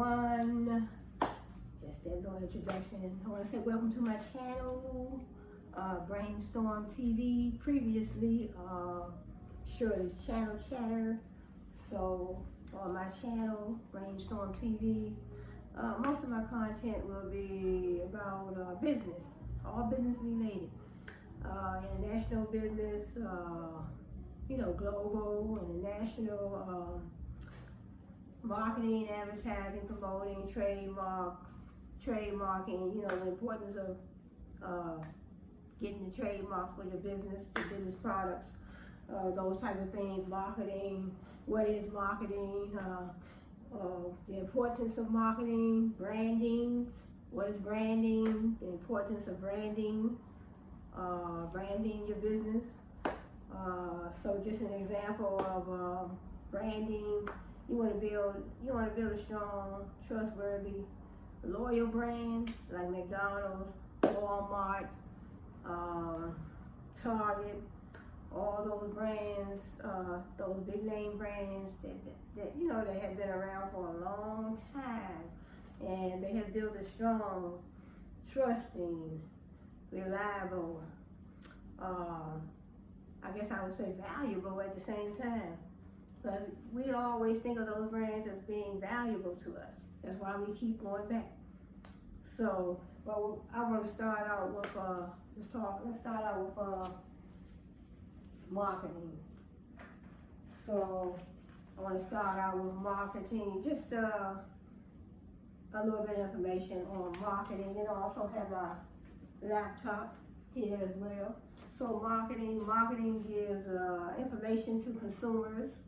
everyone. Just that little introduction. I want to say welcome to my channel, Brainstorm TV. Previously, Shirley's Channel Chatter. So on my channel, Brainstorm TV, most of my content will be about business, all business related, international business, global, international, marketing, advertising, promoting, trademarking, the importance of getting the trademark for your business products, those type of things, marketing, what is marketing, the importance of marketing, branding, what is branding, the importance of branding, branding your business. So just an example of branding. You want to build a strong, trustworthy, loyal brand like McDonald's, Walmart, Target, all those brands, those big name brands that have been around for a long time, and they have built a strong, trusting, reliable, I guess I would say valuable at the same time. Because we always think of those brands as being valuable to us. That's why we keep going back. So, I want to start out with marketing. So, I want to start out with marketing. Just a little bit of information on marketing. I also have my laptop here as well. So, marketing gives information to consumers.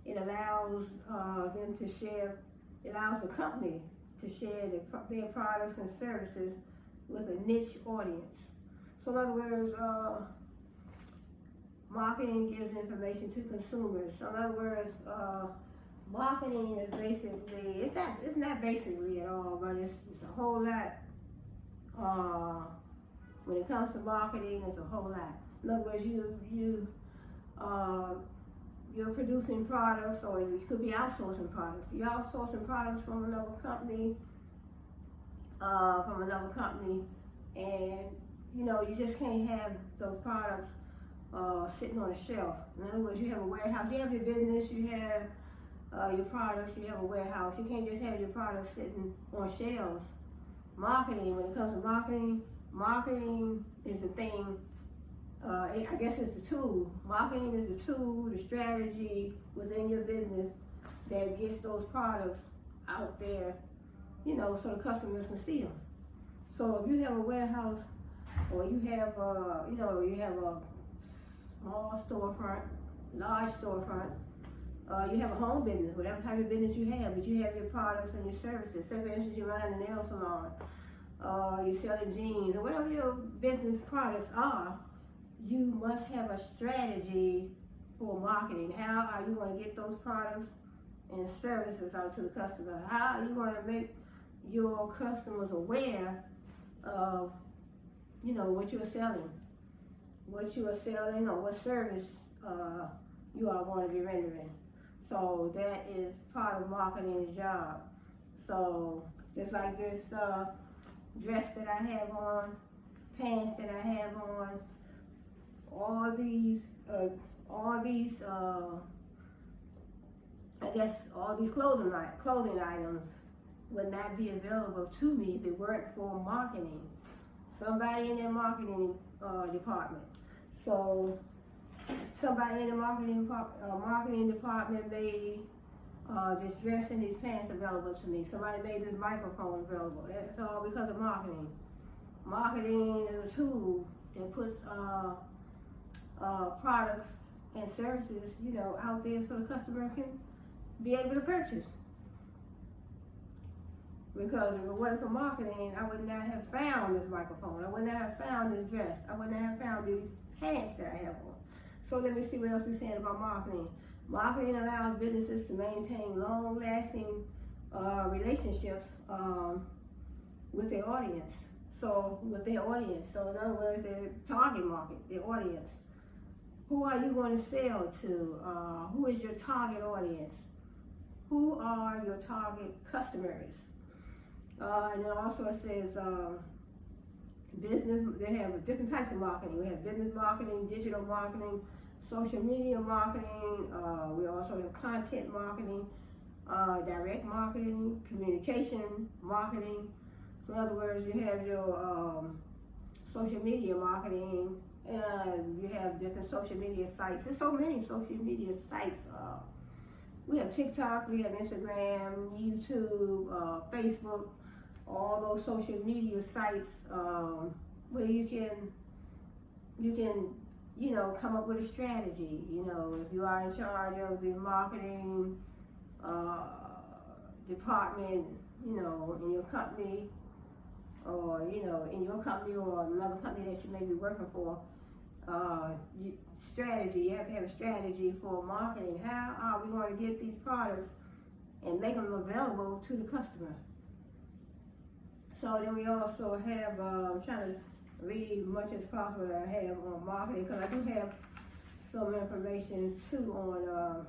It allows them to share. It allows the company to share their products and services with a niche audience. So in other words, marketing gives information to consumers. So in other words, marketing is basically, it's not basically at all, but it's a whole lot. When it comes to marketing, it's a whole lot. In other words, you're producing products, or you could be outsourcing products. You're outsourcing products from another company, and you just can't have those products sitting on a shelf. In other words, you have a warehouse, you have your business, you have your products, you have a warehouse. You can't just have your products sitting on shelves. Marketing, when it comes to marketing is the thing. I guess it's the tool. Marketing is the tool, the strategy within your business that gets those products out there, so the customers can see them. So if you have a warehouse, or you have a small storefront, large storefront, you have a home business, whatever type of business you have, but you have your products and your services. Say for instance, you're running a nail salon, you're selling jeans, or whatever your business products are. You must have a strategy for marketing. How are you going to get those products and services out to the customer? How are you going to make your customers aware of, what you're selling, or what service you are going to be rendering? So that is part of marketing's job. So just like this dress that I have on, pants that I have on, all these clothing items would not be available to me if it weren't for marketing. Somebody in their marketing department. So somebody in the marketing department made this dress and these pants available to me. Somebody made this microphone available. That's all because of marketing. Marketing is a tool that puts products and services, out there so the customer can be able to purchase. Because if it wasn't for marketing, I would not have found this microphone. I would not have found this dress. I would not have found these pants that I have on. So let me see what else we're saying about marketing. Marketing allows businesses to maintain long-lasting relationships with their audience. So in other words, their target market, their audience. Who are you going to sell to? Who is your target audience? who are your target customers? And then also it says business, they have different types of marketing. We have business marketing, digital marketing, social media marketing. We also have content marketing, direct marketing, communication marketing. So in other words, you have your social media marketing, and you have different social media sites. There's so many social media sites. We have TikTok, we have Instagram, YouTube, Facebook, all those social media sites where you can come up with a strategy. If you are in charge of the marketing department, in your company, or in your company or another company that you may be working for, strategy. You have to have a strategy for marketing. How are we going to get these products and make them available to the customer? So then we also have, I'm trying to read as much as possible that I have on marketing, because I do have some information too on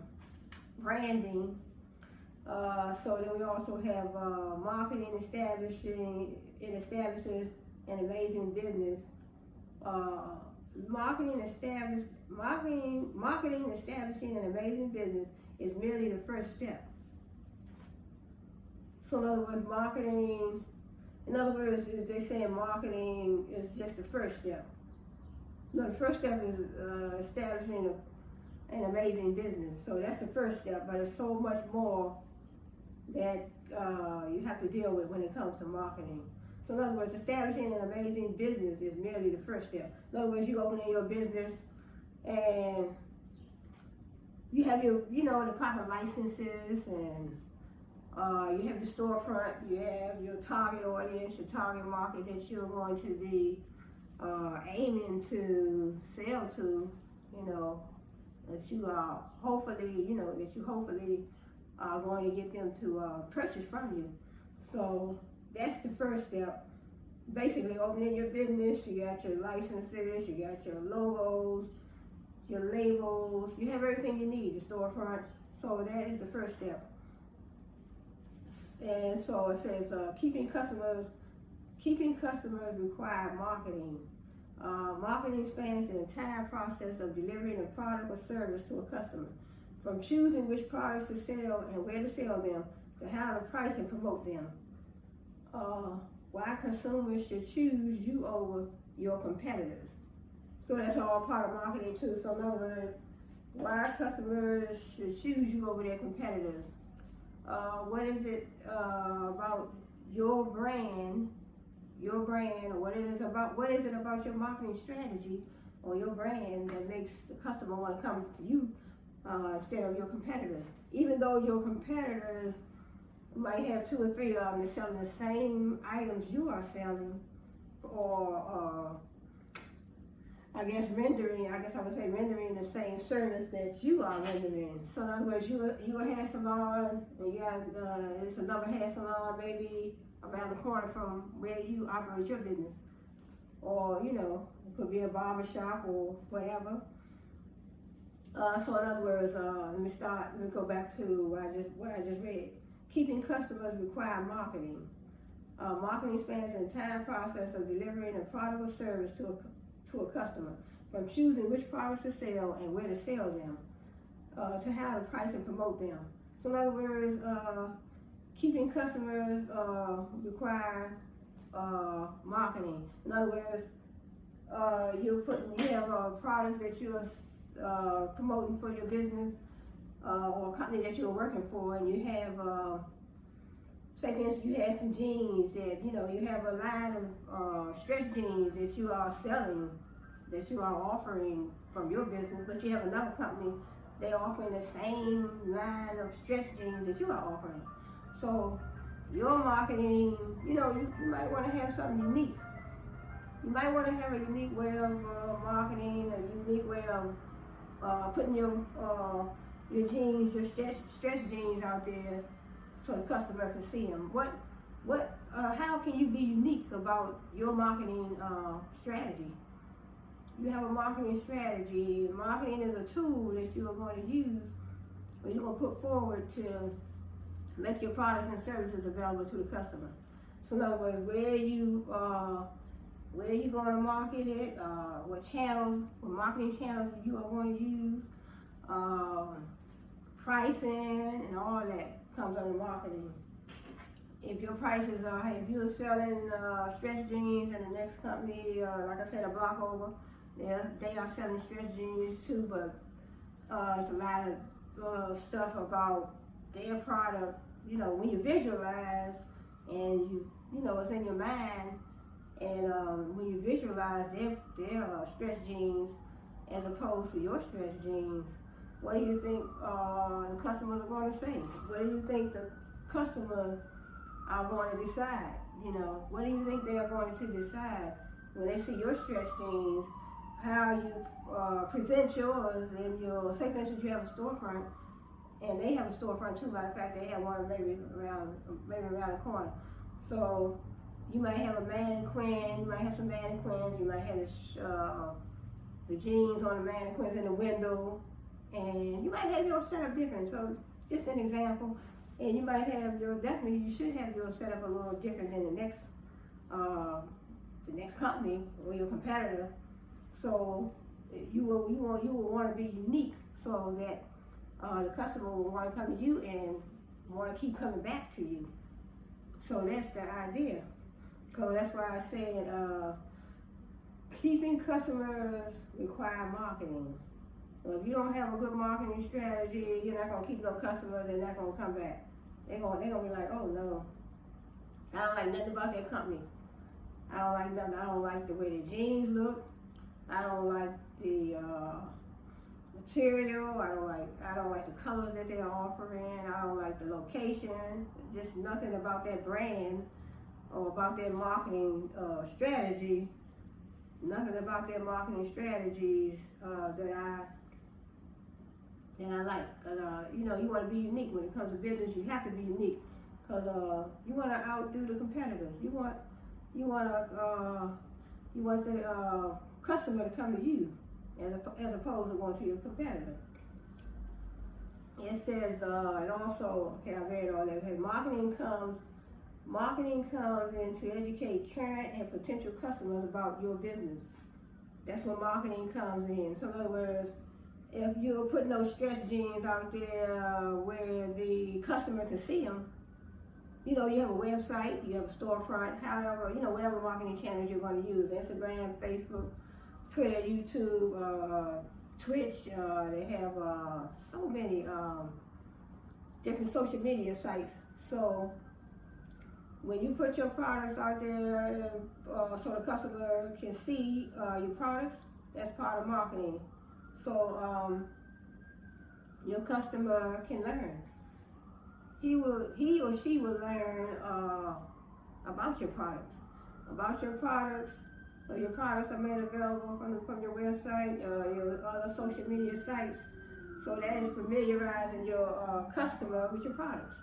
branding. So then we also have marketing establishes an amazing business. Marketing establishing an amazing business is merely the first step. So in other words, is they say marketing is just the first step. No, the first step is establishing an amazing business. So that's the first step, but there's so much more that you have to deal with when it comes to marketing. So in other words, establishing an amazing business is merely the first step. In other words, you open your business and you have your, the proper licenses, and you have your storefront, you have your target audience, your target market that you're going to be aiming to sell to, that you are hopefully are going to get them to purchase from you. So that's the first step. Basically, opening your business, you got your licenses, you got your logos, your labels, you have everything you need, the storefront. So that is the first step. And so it says, keeping customers require marketing. Marketing spans the entire process of delivering a product or service to a customer, from choosing which products to sell and where to sell them, to how to price and promote them. Why consumers should choose you over your competitors. So that's all part of marketing too. So in other words, why customers should choose you over their competitors. What is it about your brand, or what is it about your marketing strategy or your brand that makes the customer want to come to you instead of your competitors? Even though your competitors might have 2 or 3 of them that's selling the same items you are selling, or I would say rendering the same service that you are rendering. So in other words, you a hair salon, and you got there's another hair salon maybe around the corner from where you operate your business, or it could be a barber shop or whatever. So in other words, let me go back to what I just read. Keeping customers require marketing. Marketing spans the entire process of delivering a product or service to a customer, from choosing which products to sell and where to sell them, to how to price and promote them. So in other words, keeping customers require marketing. In other words, you have products that you're promoting for your business, or a company that you're working for, and you have, say for instance, you have some jeans that, you have a line of stretch jeans that you are selling, that you are offering from your business, but you have another company, they're offering the same line of stretch jeans that you are offering. So your marketing, you might want to have something unique. You might want to have a unique way of marketing, a unique way of putting your jeans, your stretch jeans out there so the customer can see them. How can you be unique about your marketing strategy? You have a marketing strategy. Marketing is a tool that you are going to use, or you're going to put forward to make your products and services available to the customer. So in other words, where you going to market it, what channels, what marketing channels you are going to use, pricing and all that comes under marketing. If your prices are, if you're selling stretch jeans and the next company, like I said, a block over, they are selling stretch jeans too, but it's a lot of stuff about their product. You know, when you visualize and you know it's in your mind, and when you visualize their stretch jeans as opposed to your stretch jeans, what do you think the customers are going to say? What do you think the customers are going to decide? You know, what do you think they are going to decide when they see your stretch jeans? How you present yours in your, say for instance you have a storefront, and they have a storefront too. Matter of fact, they have one maybe around the corner. So you might have a mannequin, you might have some mannequins, you might have the jeans on the mannequins in the window, and you might have your setup different. So just an example, and you might have your, definitely you should have your setup a little different than the next company or your competitor. So you will want to be unique so that the customer will want to come to you and want to keep coming back to you. So that's the idea. So that's why I said keeping customers require marketing. Well, if you don't have a good marketing strategy, you're not gonna keep no customers. They're not gonna come back. They're gonna be like, oh no, I don't like nothing about that company. I don't like nothing. I don't like the way the jeans look. I don't like the material. I don't like the colors that they're offering. I don't like the location. Just nothing about that brand or about their marketing strategy. Nothing about their marketing strategies that I like. You know, you want to be unique when it comes to business. You have to be unique because you want to outdo the competitors. You want the customer to come to you as opposed to going to your competitor. It says, and also, okay, I read all that. Okay, marketing comes in to educate current and potential customers about your business. That's where marketing comes in. So in other words, if you're putting those stretch jeans out there where the customer can see them, you know, you have a website, you have a storefront, however, you know, whatever marketing channels you're going to use, Instagram, Facebook, Twitter, YouTube, Twitch, they have so many different social media sites. So when you put your products out there so the customer can see your products, that's part of marketing. So your customer can learn. He or she will learn about your products. So your products are made available from your website, your other social media sites. So that is familiarizing your customer with your products.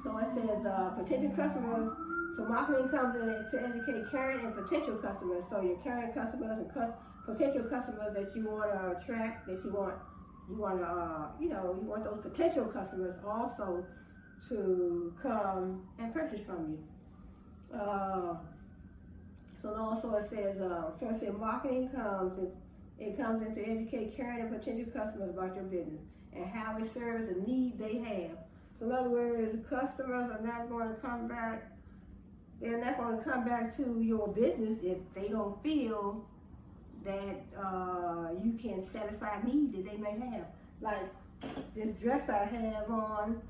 So it says potential customers. So marketing comes in to educate current and potential customers. So your current customers and potential customers that you want to attract, that you want you want those potential customers also to come and purchase from you. So also it says, marketing comes in to educate current and potential customers about your business and how it serves a need they have. So in other words, customers are not going to come back. They're not going to come back to your business if they don't feel that you can satisfy a need that they may have. Like this dress I have on,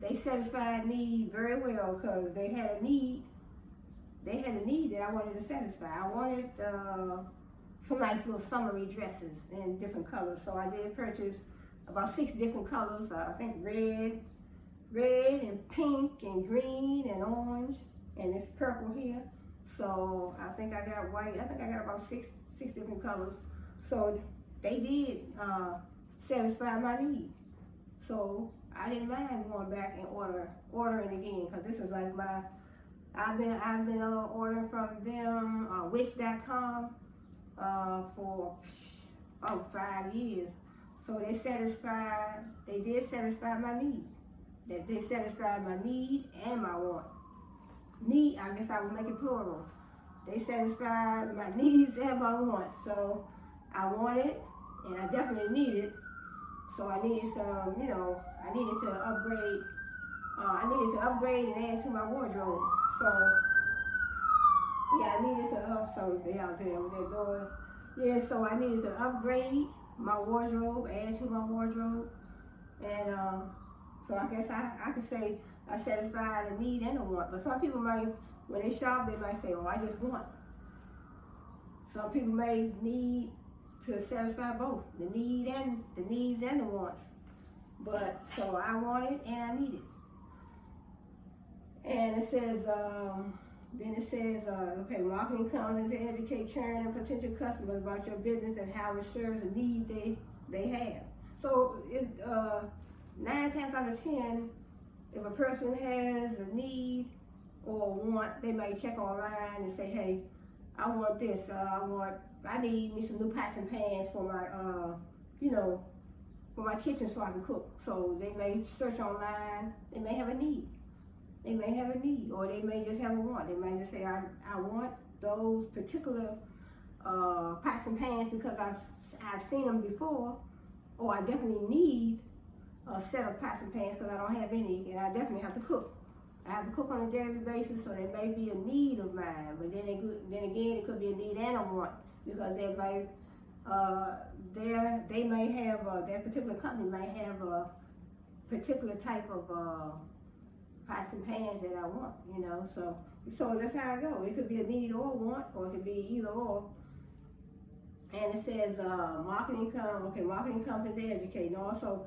they satisfied me very well because they had a need. They had a need that I wanted to satisfy. I wanted some nice little summery dresses in different colors. So I did purchase about 6 different colors. I think red and pink and green and orange, and this purple here. So I think I got white. I think I got about six different colors. So they did satisfy my need. So I didn't mind going back and ordering again because this is like I've been ordering from them, Wish.com, for 5 years. So they did satisfy my need. That they satisfied my need and my want. Need, I guess I would make it plural. They satisfied my needs and my wants. So I wanted, and I definitely needed. So I needed some, I needed to upgrade. I needed to upgrade and add to my wardrobe. So yeah, I needed to. So they out there with their doors. Yeah, so I needed to upgrade my wardrobe, add to my wardrobe, and so I guess I could say I satisfied a need and a want. But some people might, when they shop, they might say, "Oh, I just want." Some people may need to satisfy both the needs and the wants. But so I wanted and I needed. And it says, okay, marketing comes in to educate current and potential customers about your business and how it serves the need they have. So 9 times out of 10, if a person has a need or want, they may check online and say, hey, I want this, I need me some new pots and pans for my, for my kitchen so I can cook. So they may search online, they may have a need. They may have a need, or they may just have a want. They may just say, I want those particular pots and pans because I've seen them before, or I definitely need a set of pots and pans because I don't have any, and I definitely have to cook. I have to cook on a daily basis, so there may be a need of mine, but then again, it could be a need and a want, because they may have, that particular company may have a particular type of pots and pans that I want, so that's how I go. It could be a need or a want, or it could be either or. And it says marketing comes into educating. Also,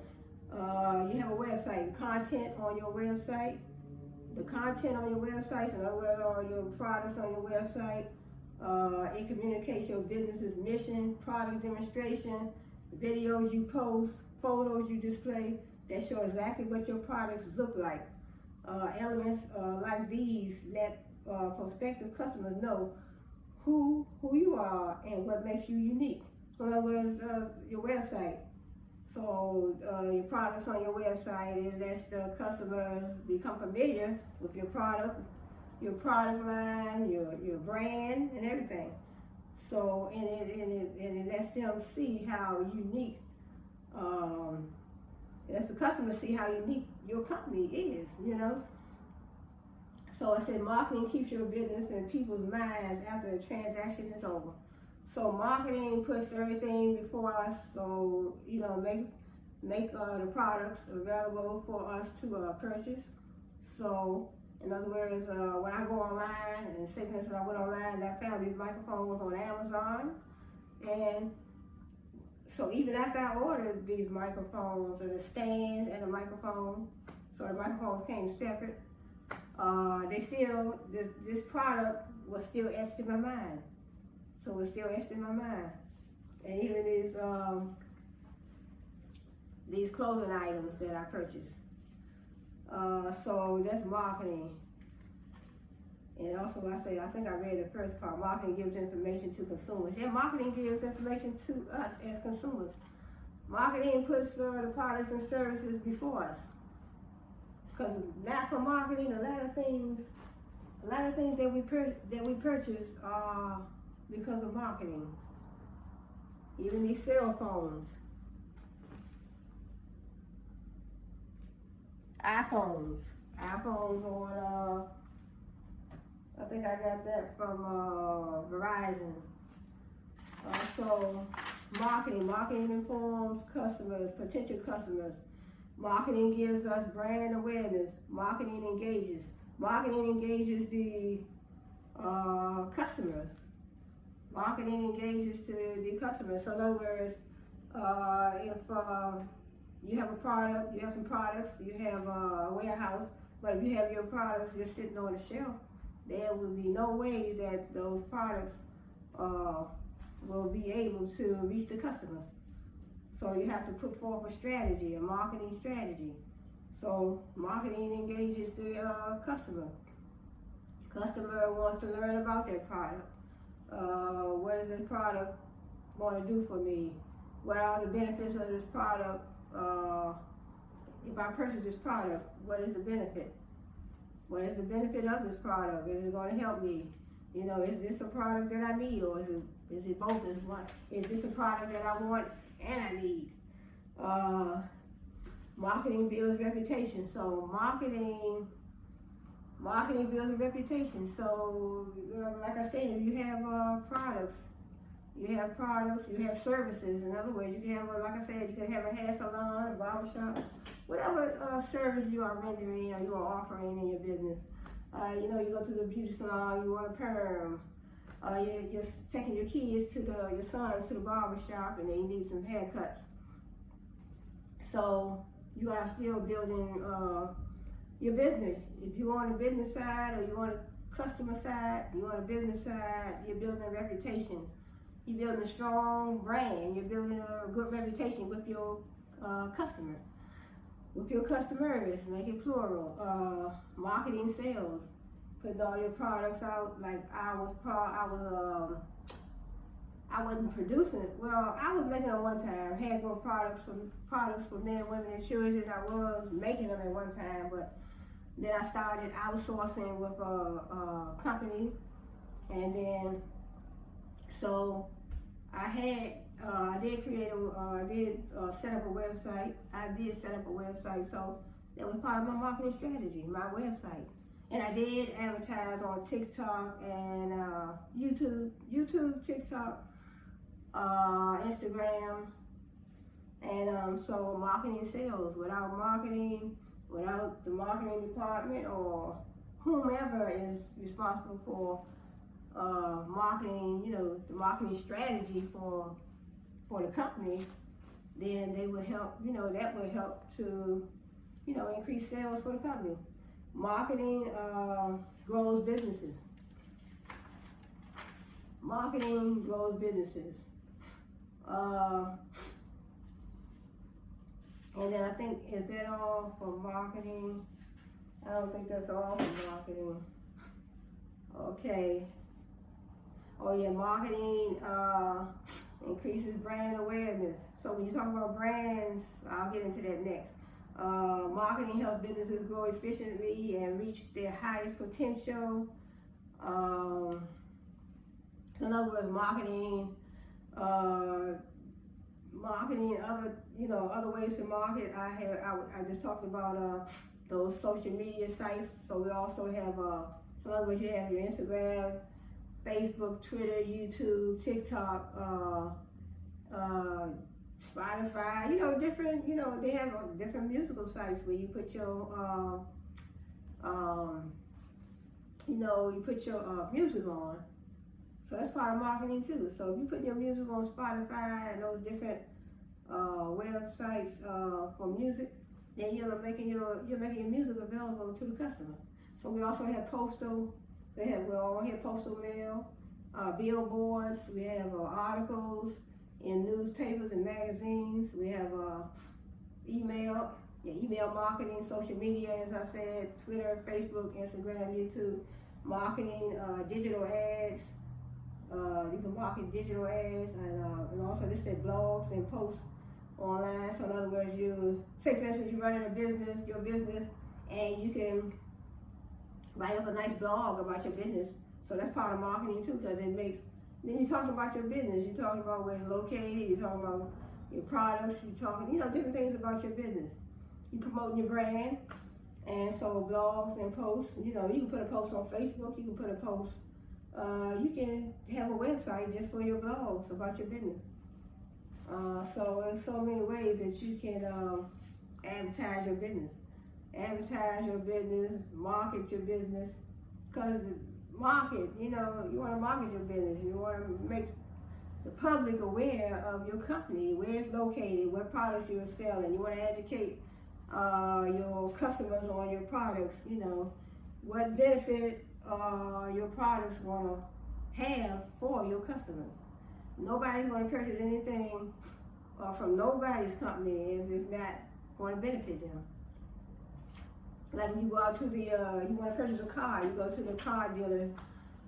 you have a website, the content on your website, in other words, all your products on your website, it communicates your business's mission, product demonstration, videos you post, photos you display that show exactly what your products look like. Elements like these let prospective customers know who you are and what makes you unique. In other words, your website. So your products on your website, it lets the customers become familiar with your product line, your brand, and everything. So and it lets them see how unique. It lets the customer see how unique your company is, So I said marketing keeps your business in people's minds after the transaction is over. So marketing puts everything before us, so make the products available for us to purchase. So in other words, when I go online, and say for instance I went online and I found these microphones on Amazon, and so even after I ordered these microphones, the stand and the microphone, so the microphones came separate, this product was still etched in my mind. So it was still etched in my mind. And even these clothing items that I purchased. So that's marketing. And also I think I read the first part, marketing gives information to consumers. Yeah, marketing gives information to us as consumers. Marketing puts the products and services before us. Because not for marketing, a lot of things that we purchase are because of marketing. Even these cell phones, iPhones on. I think I got that from Verizon. So marketing informs customers, potential customers. Marketing gives us brand awareness. Marketing engages the customers. Marketing engages to the customers. So in other words, if you have a product, you have some products, you have a warehouse, but if you have your products just sitting on the shelf, there will be no way that those products will be able to reach the customer. So you have to put forth a strategy, a marketing strategy. So marketing engages the customer. Customer wants to learn about their product. What does the product want to do for me? what are the benefits of this product? If I purchase this product, what is the benefit? What is the benefit of this product? Is it going to help me? You know, is this a product that I need, or is it both? Is this a product that I want and I need? Marketing builds reputation. So marketing builds a reputation. So like I said, if you have products, you have services. In other words, you can have, like I said, you can have a hair salon, a barbershop, whatever service you are rendering or you are offering in your business. You know, you go to the beauty salon, you want a perm. You're taking your kids your sons to the barbershop, and they need some haircuts. So you are still building your business. If you want a business side or you want a customer side, you want a business side, you're building a reputation. You're building a strong brand. You're building a good reputation with your customer. With your customers, make it plural. Marketing, sales, putting all your products out. Like I wasn't producing it. Well, I was making them one time. Had more products for men, women, and children. I was making them at one time, but then I started outsourcing with a company, and then so I did set up a website. I did set up a website, so that was part of my marketing strategy, my website. And I did advertise on TikTok and YouTube, TikTok, Instagram, and so marketing and sales. Without the marketing department or whomever is responsible for marketing, you know, the marketing strategy for the company, then they would help, you know, that would help to, you know, increase sales for the company. Marketing grows businesses. Marketing grows businesses. And then I think, is that all for marketing? I don't think that's all for marketing. Okay. Oh yeah, marketing increases brand awareness. So when you talk about brands, I'll get into that next. Marketing helps businesses grow efficiently and reach their highest potential. In other words, marketing, other ways to market. I just talked about those social media sites. So we also have, so in other words, you have your Instagram, Facebook, Twitter, YouTube, TikTok, Spotify, they have different musical sites where you put your, music on. So that's part of marketing too. So if you put your music on Spotify and those different websites for music, then you're making your music available to the customer. So we also have postal. We all have postal mail, billboards. We have articles in newspapers and magazines. We have email marketing, social media, as I said, Twitter, Facebook, Instagram, YouTube, marketing, digital ads. You can market digital ads, and also this said blogs and posts online. So in other words, you say, for instance, you're running your business, and you can write up a nice blog about your business. So that's part of marketing too, because it makes, then you're talking about your business, you're talking about where it's located, you're talking about your products, you're talking, different things about your business. You're promoting your brand, and so blogs and posts, you can put a post on Facebook, you can put a post, you can have a website just for your blogs about your business. So there's so many ways that you can advertise your business. Market your business, because you want to market your business. You want to make the public aware of your company, where it's located, what products you're selling. You want to educate your customers on your products, what benefit your products going to have for your customers. Nobody's going to purchase anything from nobody's company if it's not going to benefit them. Like when you go out to you want to purchase a car, you go to the car dealer,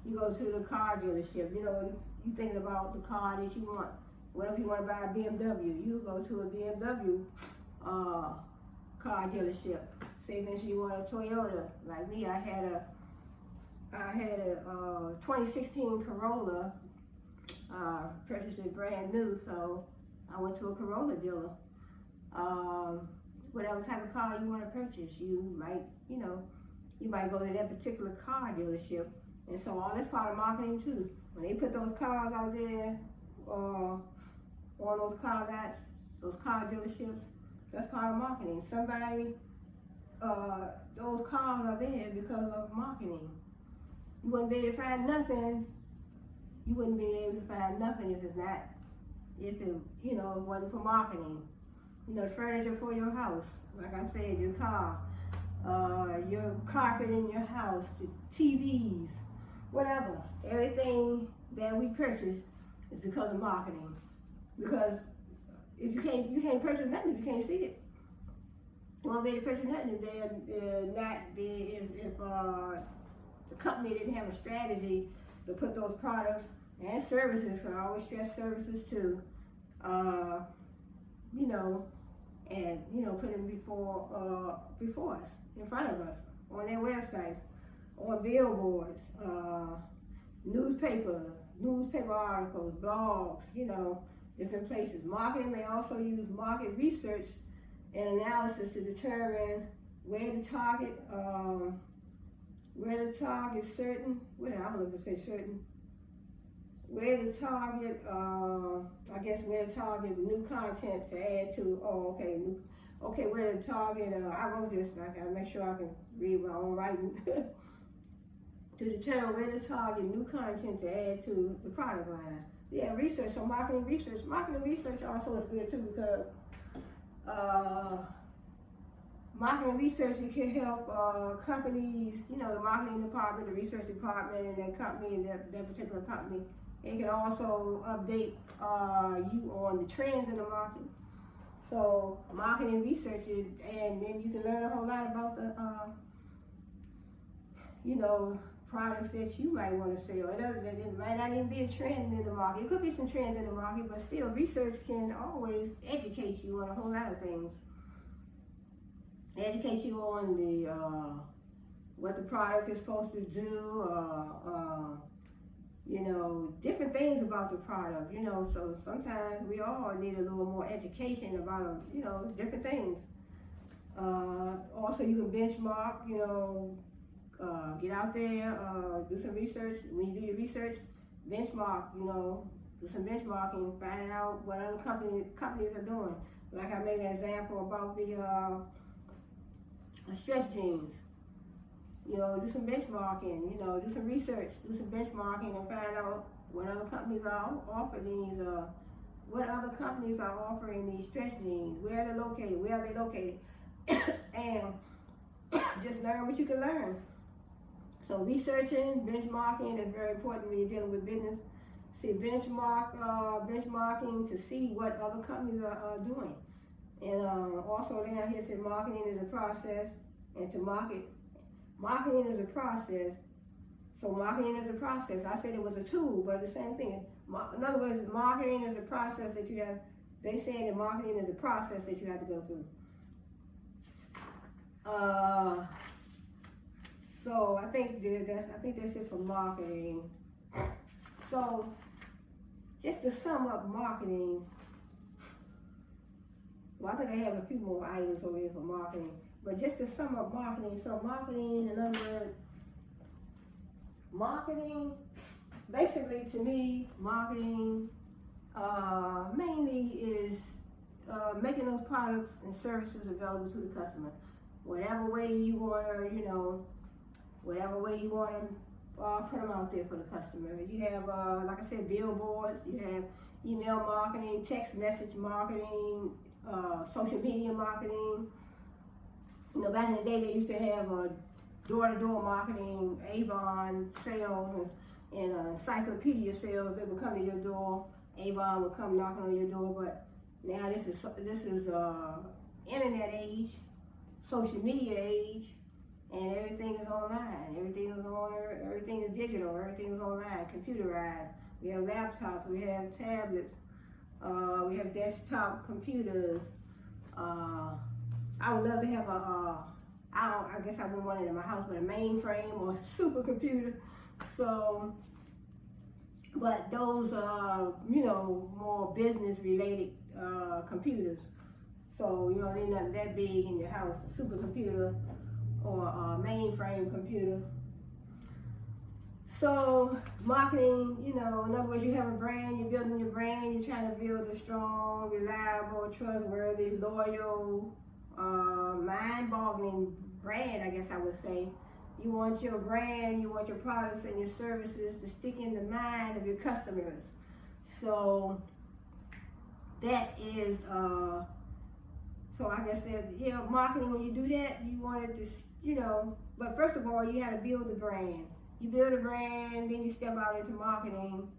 you go to the car dealership, you're thinking about the car that you want. What if you want to buy a BMW? You go to a BMW car dealership. Say for instance you want a Toyota. Like me, I had a 2016 Corolla, purchased it brand new, so I went to a Corolla dealer. Whatever type of car you want to purchase, you might go to that particular car dealership. And so all that's part of marketing too. When they put those cars out there, on those car lots, those car dealerships, that's part of marketing. Those cars are there because of marketing. You wouldn't be able to find nothing. You wouldn't be able to find nothing if it wasn't for marketing. The furniture for your house, like I said, your car, your carpet in your house, the TVs, whatever. Everything that we purchase is because of marketing. Because if you can't purchase nothing if you can't see it. You won't be able to purchase nothing if the company didn't have a strategy to put those products and services, and I always stress services too, and put them before us, in front of us, on their websites, on billboards, newspaper articles, blogs, different places. Marketing may also use market research and analysis to determine where to target certain, where to target new content to add to, where to target, I wrote this, I gotta make sure I can read my own writing, to determine where to target new content to add to the product line. Yeah, research, so marketing research also is good too, because marketing research, it can help companies, the marketing department, the research department, and that company, that particular company. It can also update you on the trends in the market. So marketing research, and then you can learn a whole lot about the, products that you might want to sell. It might not even be a trend in the market. It could be some trends in the market, but still, research can always educate you on a whole lot of things. Educate you on the what the product is supposed to do, different things about the product. So sometimes we all need a little more education about different things. Also, you can benchmark. Get out there, do some research. When you do your research, benchmark. Do some benchmarking, find out what other companies are doing. Like I made an example about the stretch jeans. Do some benchmarking, do some research, do some benchmarking, and find out what other companies are offering these stretch jeans, where are they located, and just learn what you can learn. So researching, benchmarking is very important when you're dealing with business. See, benchmarking to see what other companies are doing. And also down here it said marketing is a process, and to marketing is a process. So marketing is a process. I said it was a tool, but the same thing. In other words, marketing is a process that you have. They say that marketing is a process that you have to go through. So I think that's it for marketing. So just to sum up marketing. Well, I think I have a few more items over here for marketing. But just to sum up marketing, so marketing, in other words, basically to me, marketing mainly is making those products and services available to the customer. Whatever way you want to, put them out there for the customer. You have, like I said, billboards, you have email marketing, text message marketing, social media marketing. Back in the day, they used to have door-to-door marketing, Avon sales, and encyclopedia sales. They would come to your door. Avon would come knocking on your door. But now this is internet age, social media age, and everything is online. Everything is digital. Everything is online, computerized. We have laptops. We have tablets. We have desktop computers. I would love to have I guess I wouldn't want it in my house, but a mainframe or a supercomputer. So, but those are, more business related computers. So you don't need nothing that big in your house, a supercomputer or a mainframe computer. So marketing, in other words, you have a brand, you're building your brand, you're trying to build a strong, reliable, trustworthy, loyal, mind-boggling brand, I guess I would say. You want your brand, you want your products and your services to stick in the mind of your customers. So that is, so like I said, marketing, when you do that, you want it to, but first of all, you have to build the brand. You build a brand, then you step out into marketing.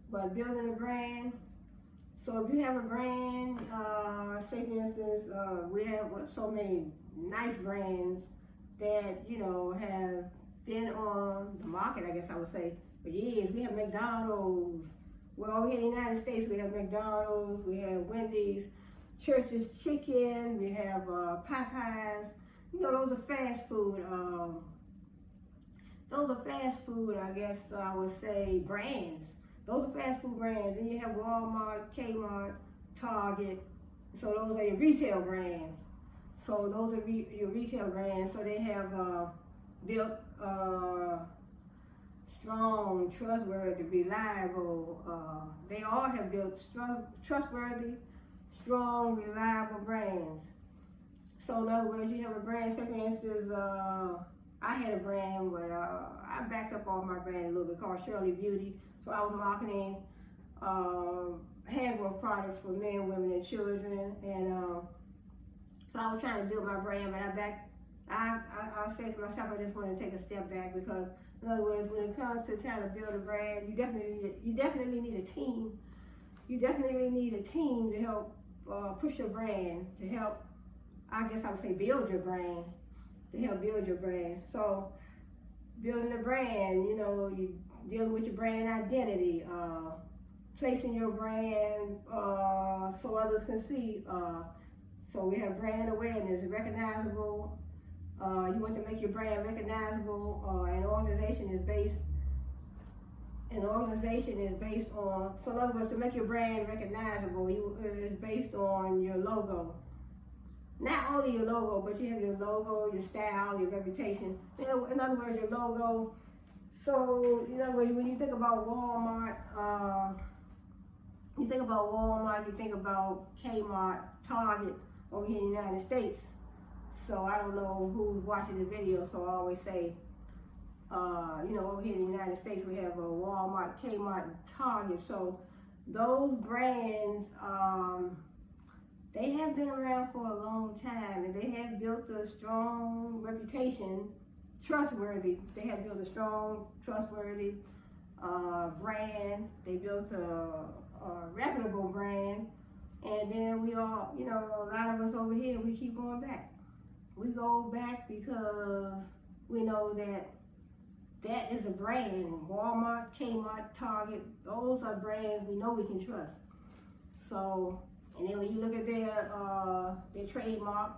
But building a brand, so if you have a brand, say for instance, we have so many nice brands that, have been on the market, I guess I would say, for years. We have McDonald's. Well, over here in the United States, we have McDonald's, we have Wendy's, Church's Chicken, we have Popeyes. Those are fast food. Those are fast food, I guess I would say, brands. Those are fast food brands. Then you have Walmart, Kmart, Target. So those are your retail brands. So those are your retail brands. So they have built strong, trustworthy, reliable. They all have built trustworthy, strong, reliable brands. So in other words, you have a brand, say for instance, I had a brand, but I backed up off my brand a little bit called Shirley Beauty. So I was marketing handwork products for men, women, and children. And so I was trying to build my brand, but I said to myself, I just want to take a step back because, in other words, when it comes to trying to build a brand, you definitely need a team. You definitely need a team to help push your brand, to help, I guess I would say, build your brand. To help build your brand. So building a brand, you're dealing with your brand identity, placing your brand so others can see. So we have brand awareness, recognizable. You want to make your brand recognizable. An organization is based on, so in other words, to make your brand recognizable, it's based on your logo. Not only your logo, but you have your logo, your style, your reputation. In other words, your logo. So, when you think about Walmart, you think about Kmart, Target over here in the United States. So I don't know who's watching this video, so I always say, over here in the United States, we have a Walmart, Kmart, and Target. So those brands, they have been around for a long time, and they have built a strong reputation, trustworthy. They have built a strong, trustworthy brand. They built a reputable brand, and then we all, a lot of us over here, we keep going back. We go back because we know that is a brand. Walmart, Kmart, Target, those are brands we know we can trust. So. And then when you look at their trademark,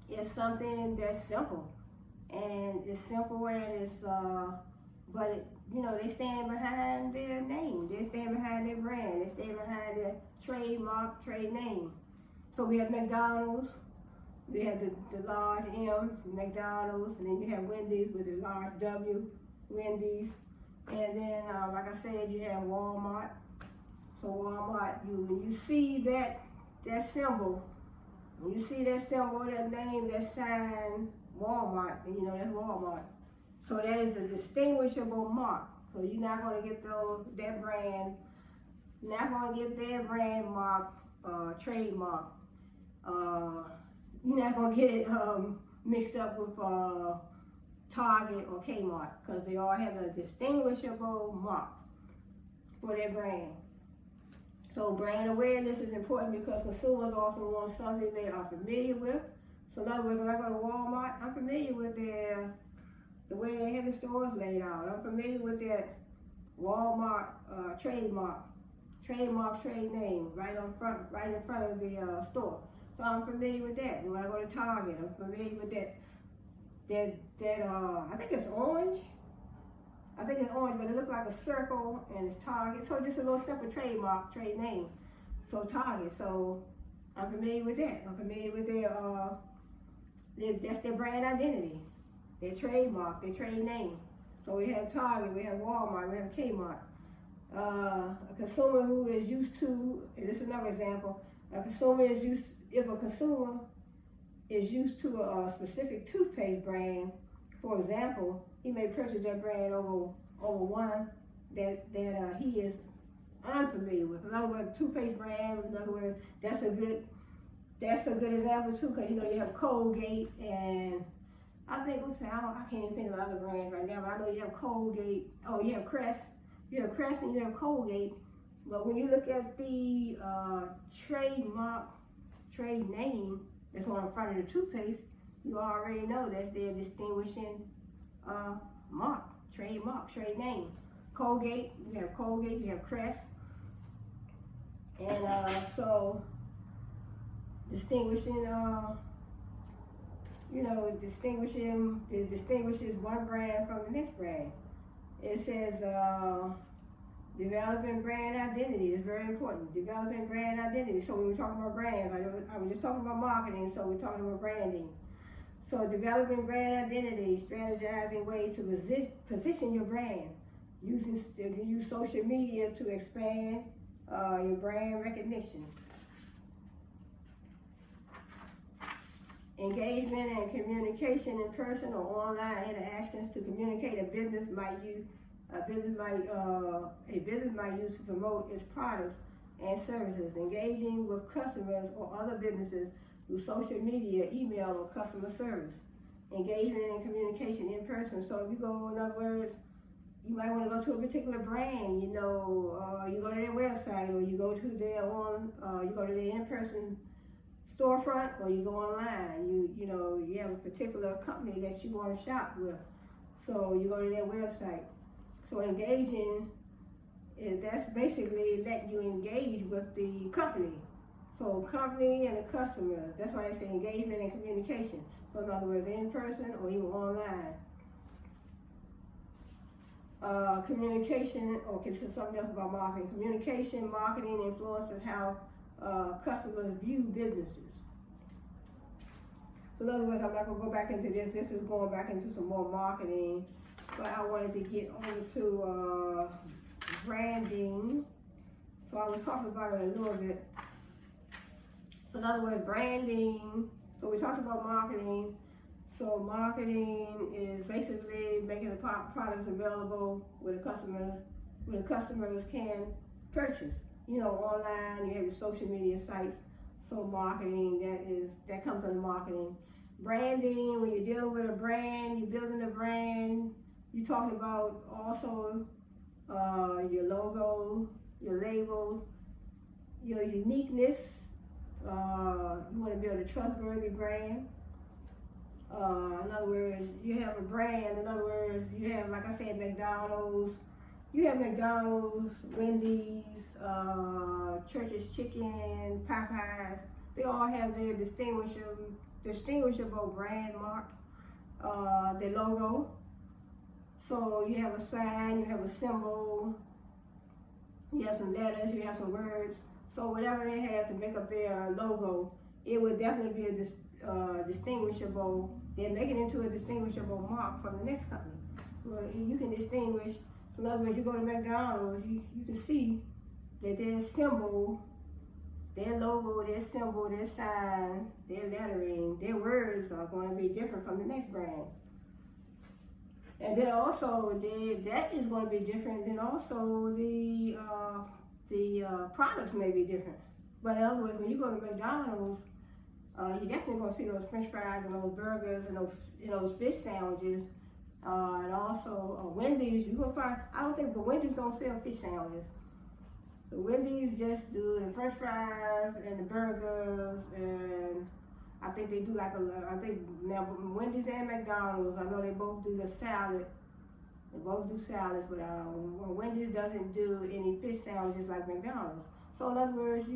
it's something that's simple. And it's simple and it's, they stand behind their name. They stand behind their brand. They stand behind their trademark, trade name. So we have McDonald's. We have the large M, McDonald's. And then you have Wendy's with the large W, Wendy's. And then, like I said, you have Walmart. So Walmart, when you see that symbol, that name, that sign, Walmart, that's Walmart. So that is a distinguishable mark. So you're not going to get that brand, you're not going to get their brand mark, trademark. You're not going to get it mixed up with Target or Kmart, because they all have a distinguishable mark for their brand. So brand awareness is important because consumers often want something they are familiar with. So in other words, when I go to Walmart, I'm familiar with the way they have the stores laid out. I'm familiar with Walmart, trademark, trade name, right in front of the store. So I'm familiar with that. And when I go to Target, I'm familiar with that. I think it's orange. But it looks like a circle and it's Target. So just a little simple trademark, trade name. So Target. So I'm familiar with that. I'm familiar with that's their brand identity, their trademark, their trade name. So we have Target, we have Walmart, we have Kmart. A consumer who is used to, and this is another example, if a consumer is used to a specific toothpaste brand, for example, he may purchase that brand over one that he is unfamiliar with. In other words, toothpaste brand, in other words, that's a good example too, because you have Colgate, and I can't even think of the other brands right now, but I know you have Colgate. Oh, you have Crest. You have Crest and you have Colgate. But when you look at the trade name that's on the front of the toothpaste, you already know that's their distinguishing mark, trademark, trade name. Colgate, you have Crest, and so distinguishes one brand from the next brand. It says developing brand identity is very important. Developing brand identity. So when we're talking about brands, I was just talking about marketing, so we're talking about branding. So developing brand identity, strategizing ways to position your brand. You can use social media to expand your brand recognition. Engagement and communication in person or online interactions to communicate. A business might use to promote its products and services. Engaging with customers or other businesses through social media, email, or customer service. Engagement and communication in person. So if you go, in other words, you might want to go to a particular brand. You go to their website, or you go to their in-person storefront, or you go online. You have a particular company that you want to shop with, so you go to their website. So engaging that's basically letting you engage with the company. So company and the customer. That's why they say engagement and communication. So in other words, in person or even online. Communication. Okay, so something else about marketing. Communication, marketing influences how customers view businesses. So in other words, I'm not going to go back into this. This is going back into some more marketing. But I wanted to get over to branding. So I was talking about it a little bit. So in other words, branding. So we talked about marketing. So marketing is basically making the products available where the customers can purchase. Online, you have your social media sites. So marketing, that comes under marketing. Branding, when you're dealing with a brand, you're building a brand, you're talking about also your logo, your label, your uniqueness. You want to build a trustworthy brand. In other words, you have a brand. In other words, you have, like I said, McDonald's. You have McDonald's, Wendy's, Church's Chicken, Popeyes. They all have their distinguishable brand mark, their logo. So you have a sign, you have a symbol, you have some letters, you have some words. So whatever they have to make up their logo, it would definitely be a distinguishable. They make it into a distinguishable mark from the next company. Well, you can distinguish. So in other words, you go to McDonald's, you can see that their symbol, their logo, their symbol, their sign, their lettering, their words are going to be different from the next brand. And then also, that is going to be different. Then also, the products may be different. But in other words, when you go to McDonald's, you're definitely going to see those French fries and those burgers and those fish sandwiches. And also Wendy's, you're going to find, but Wendy's don't sell fish sandwiches. So Wendy's just do the French fries and the burgers, and I think they do now Wendy's and McDonald's, I know they both do the salad They both do salads, but Wendy's doesn't do any fish sandwiches like McDonald's. So in other words,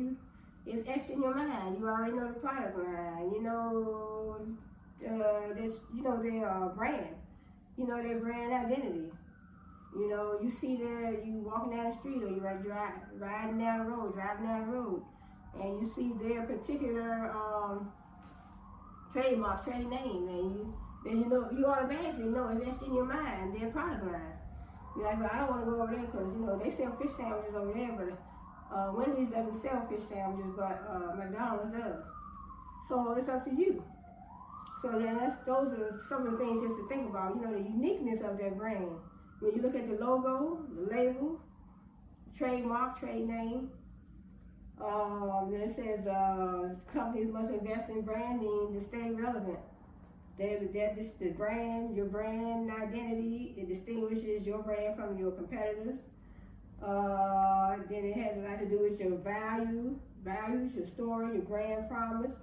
it's etched in your mind. You already know the product line. You know, their brand. You know their brand identity. You know, you see you walking down the street, or you riding down the road, driving down the road, and you see their particular trademark, trade name, and you automatically know it's etched in your mind, their product line. You're like, well, I don't want to go over there because, they sell fish sandwiches over there, but Wendy's doesn't sell fish sandwiches, but McDonald's does. So it's up to you. So then those are some of the things just to think about, the uniqueness of that brand. When you look at the logo, the label, trademark, trade name, then it says companies must invest in branding to stay relevant. The brand, your brand identity, it distinguishes your brand from your competitors. Then it has a lot to do with your values, your story, your brand promise,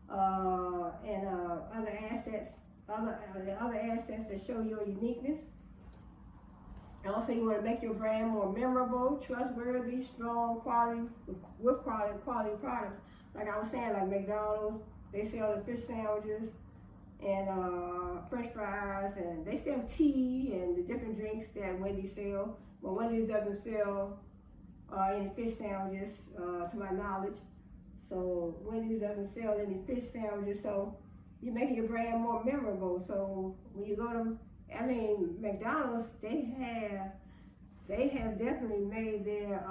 and other assets that show your uniqueness. Also, you want to make your brand more memorable, trustworthy, strong, quality products. Like I was saying, like McDonald's, they sell the fish sandwiches and French fries, and they sell tea and the different drinks that Wendy's sell. But Wendy's doesn't sell any fish sandwiches, to my knowledge. So Wendy's doesn't sell any fish sandwiches. So you're making your brand more memorable. So when you go to McDonald's, they have definitely made their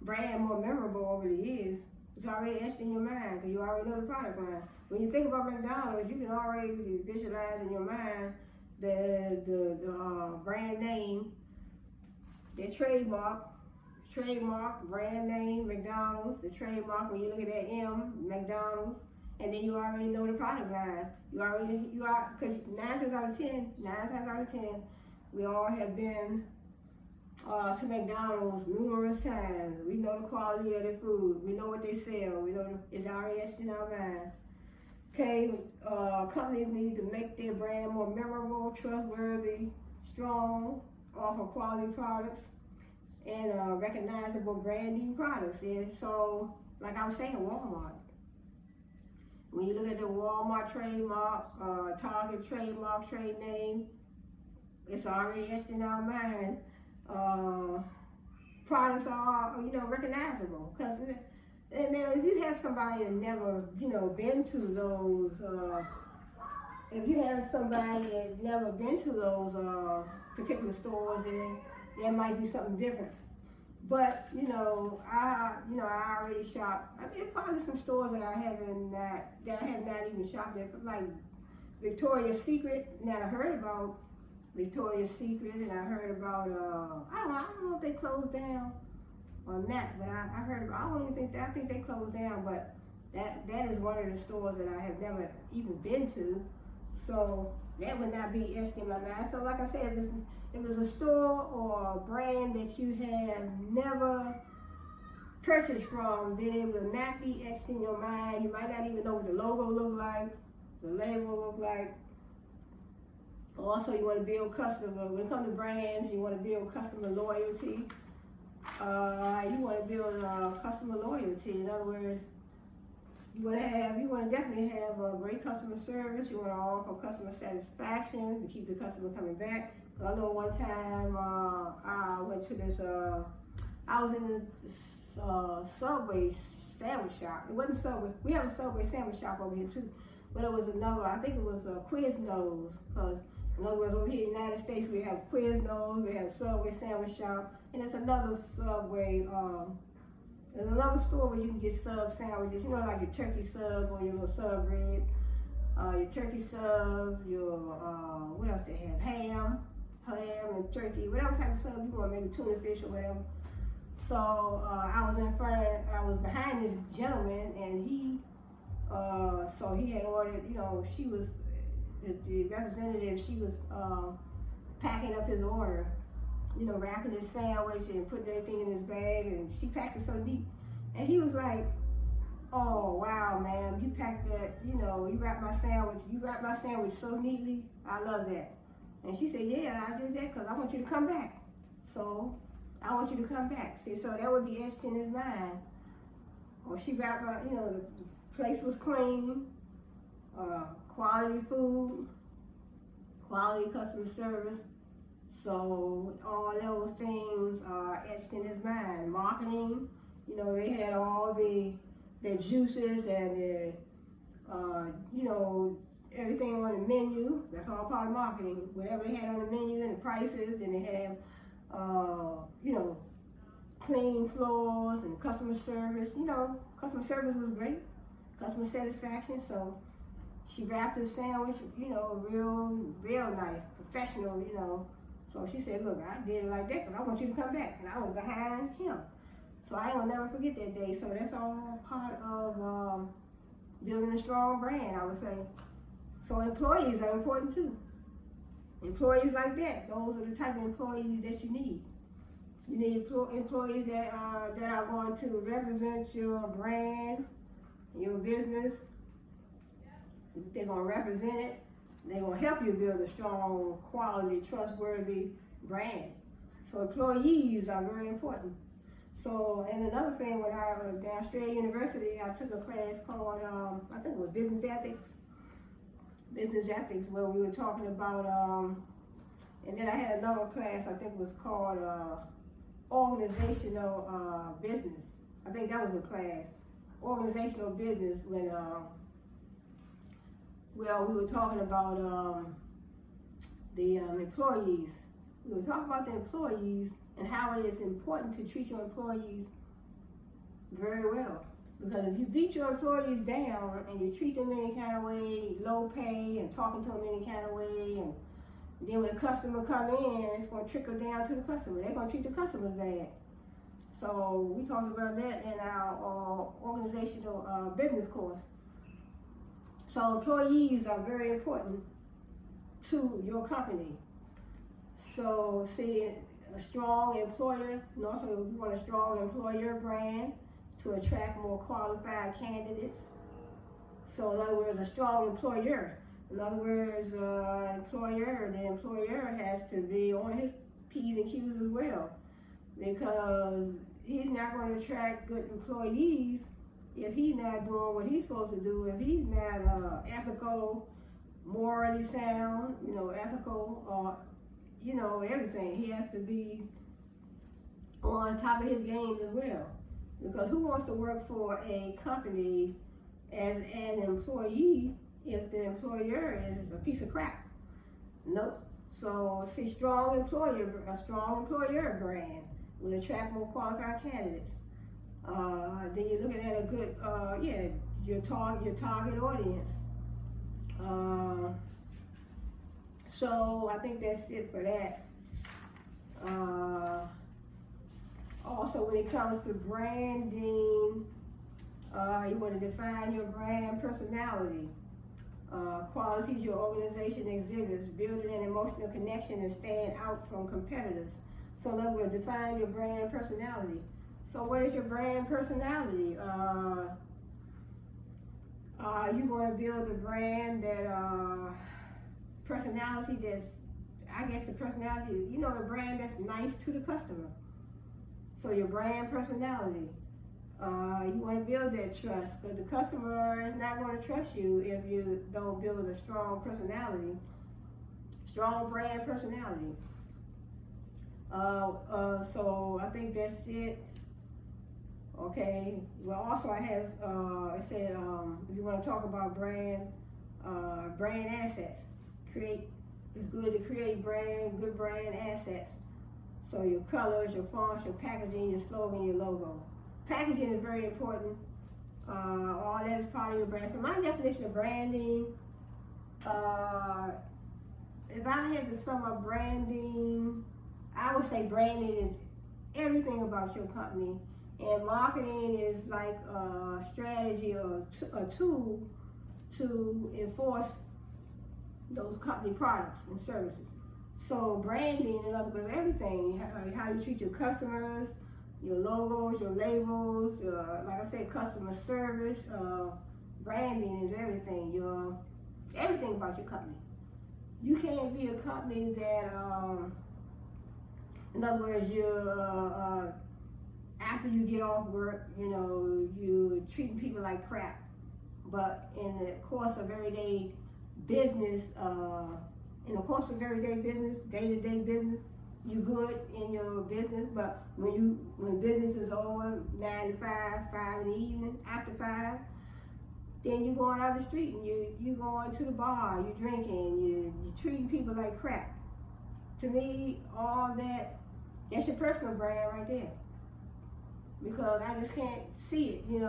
brand more memorable over the years. It's already etched in your mind because you already know the product line. When you think about McDonald's, you can already visualize in your mind the brand name, their trademark, brand name, McDonald's, the trademark. When you look at that M, McDonald's. And then you already know the product line. Because 9 times out of 10, we all have been to McDonald's numerous times. We know the quality of their food. We know what they sell. We know it's already etched in our mind. Okay, companies need to make their brand more memorable, trustworthy, strong, offer quality products, and recognizable branding products. And so, like I was saying, Walmart. When you look at the Walmart trademark, Target trademark, trade name, it's already etched in our mind. Products are, recognizable. Because now, if you have somebody that never, been to those, particular stores, then there might be something different. But I already shop. There's probably some stores that I have not even shopped at, like Victoria's Secret. Now I heard about Victoria's Secret, and I heard about I don't know if they closed down or not, but I heard about. I think they closed down, but that is one of the stores that I have never even been to. So that would not be etched in my mind. So like I said, if it was a store or a brand that you have never purchased from, then it will not be etched in your mind. You might not even know what the logo look like, the label look like. Also, you want to build when it comes to brands, you want to build customer loyalty. You want to build customer loyalty. In other words, you want to definitely have a great customer service. You want to offer customer satisfaction to keep the customer coming back. I know one time I went to this, I was in this Subway sandwich shop. It wasn't Subway. We have a Subway sandwich shop over here too. But it was another, I think it was Quiznos. Because in other words, over here in the United States, we have Quiznos, we have Subway sandwich shop, and it's another Subway, there's another store where you can get sub sandwiches, like your turkey sub or your little sub bread. Your turkey sub, your, what else they have? Ham and turkey, whatever type of sub you want, maybe tuna fish or whatever. So I was behind this gentleman, and so he had ordered, she was, the representative, she was packing up his order, wrapping his sandwich and putting everything in his bag, and she packed it so neat. And he was like, "Oh, wow, ma'am, you packed that, you wrapped my sandwich so neatly. I love that." And she said, yeah, I did that because I want you to come back. So I want you to come back. See, so that would be etched in his mind. Or she wrapped up, the place was clean, quality food, quality customer service. So all those things are etched in his mind. Marketing, they had all the juices and the, everything on the menu. That's all part of marketing. Whatever they had on the menu and the prices, and they have, clean floors and customer service. Customer service was great. Customer satisfaction. So she wrapped the sandwich, real nice, professional, So she said, look, I did it like that because I want you to come back. And I was behind him. So I ain't gonna never forget that day. So that's all part of building a strong brand, I would say. So employees are important too. Employees like that, those are the type of employees that you need. You need employees that are going to represent your brand, your business. They're going to represent it. They're going to help you build a strong, quality, trustworthy brand. So employees are very important. So, and another thing, when I was at Australia University, I took a class called, I think it was Business Ethics, where we were talking about, and then I had another class, I think it was called Organizational Business. I think that was a class, Organizational Business, when, we were talking about the employees. We were talking about the employees and how it is important to treat your employees very well. Because if you beat your employees down and you treat them any kind of way, low pay, and talking to them any kind of way, and then when the customer come in, it's going to trickle down to the customer. They're going to treat the customers bad. So we talked about that in our organizational business course. So employees are very important to your company. So see, a strong employer, and also you want a strong employer brand to attract more qualified candidates. So in other words, a strong employer. In other words, the employer has to be on his P's and Q's as well, because he's not going to attract good employees if he's not doing what he's supposed to do, if he's not ethical, morally sound, ethical, everything. He has to be on top of his game as well. Because who wants to work for a company as an employee if the employer is a piece of crap? Nope. So see, a strong employer brand will attract more qualified candidates. Then you're looking at a good, your target audience. So I think that's it for that. Also, when it comes to branding, you want to define your brand personality, qualities your organization exhibits, building an emotional connection and stand out from competitors. So in other words, define your brand personality. So what is your brand personality? You're going to build a brand that, personality that's, the personality, a brand that's nice to the customer. So your brand personality, you want to build that trust, because the customer is not going to trust you if you don't build a strong personality, strong brand personality. So I think that's it. Okay. Well, also I have, it said, if you want to talk about brand assets, it's good to create good brand assets. So your colors, your fonts, your packaging, your slogan, your logo. Packaging is very important. All that is part of your brand. So my definition of branding, if I had to sum up branding, I would say branding is everything about your company. And marketing is like a strategy or a tool to enforce those company products and services. So branding, in other words, everything, how you treat your customers, your logos, your labels, like I said, customer service, branding is everything. Everything about your company. you can't be a company that, in other words, after you get off work, you're treating people like crap. But in the course of everyday business, day-to-day business, you're good in your business. But when business is over, 9 to 5, 5 in the evening, after 5, then you're going out the street and you going to the bar, you're drinking, you're treating people like crap. To me, all that's your personal brand right there. Because I just can't see it,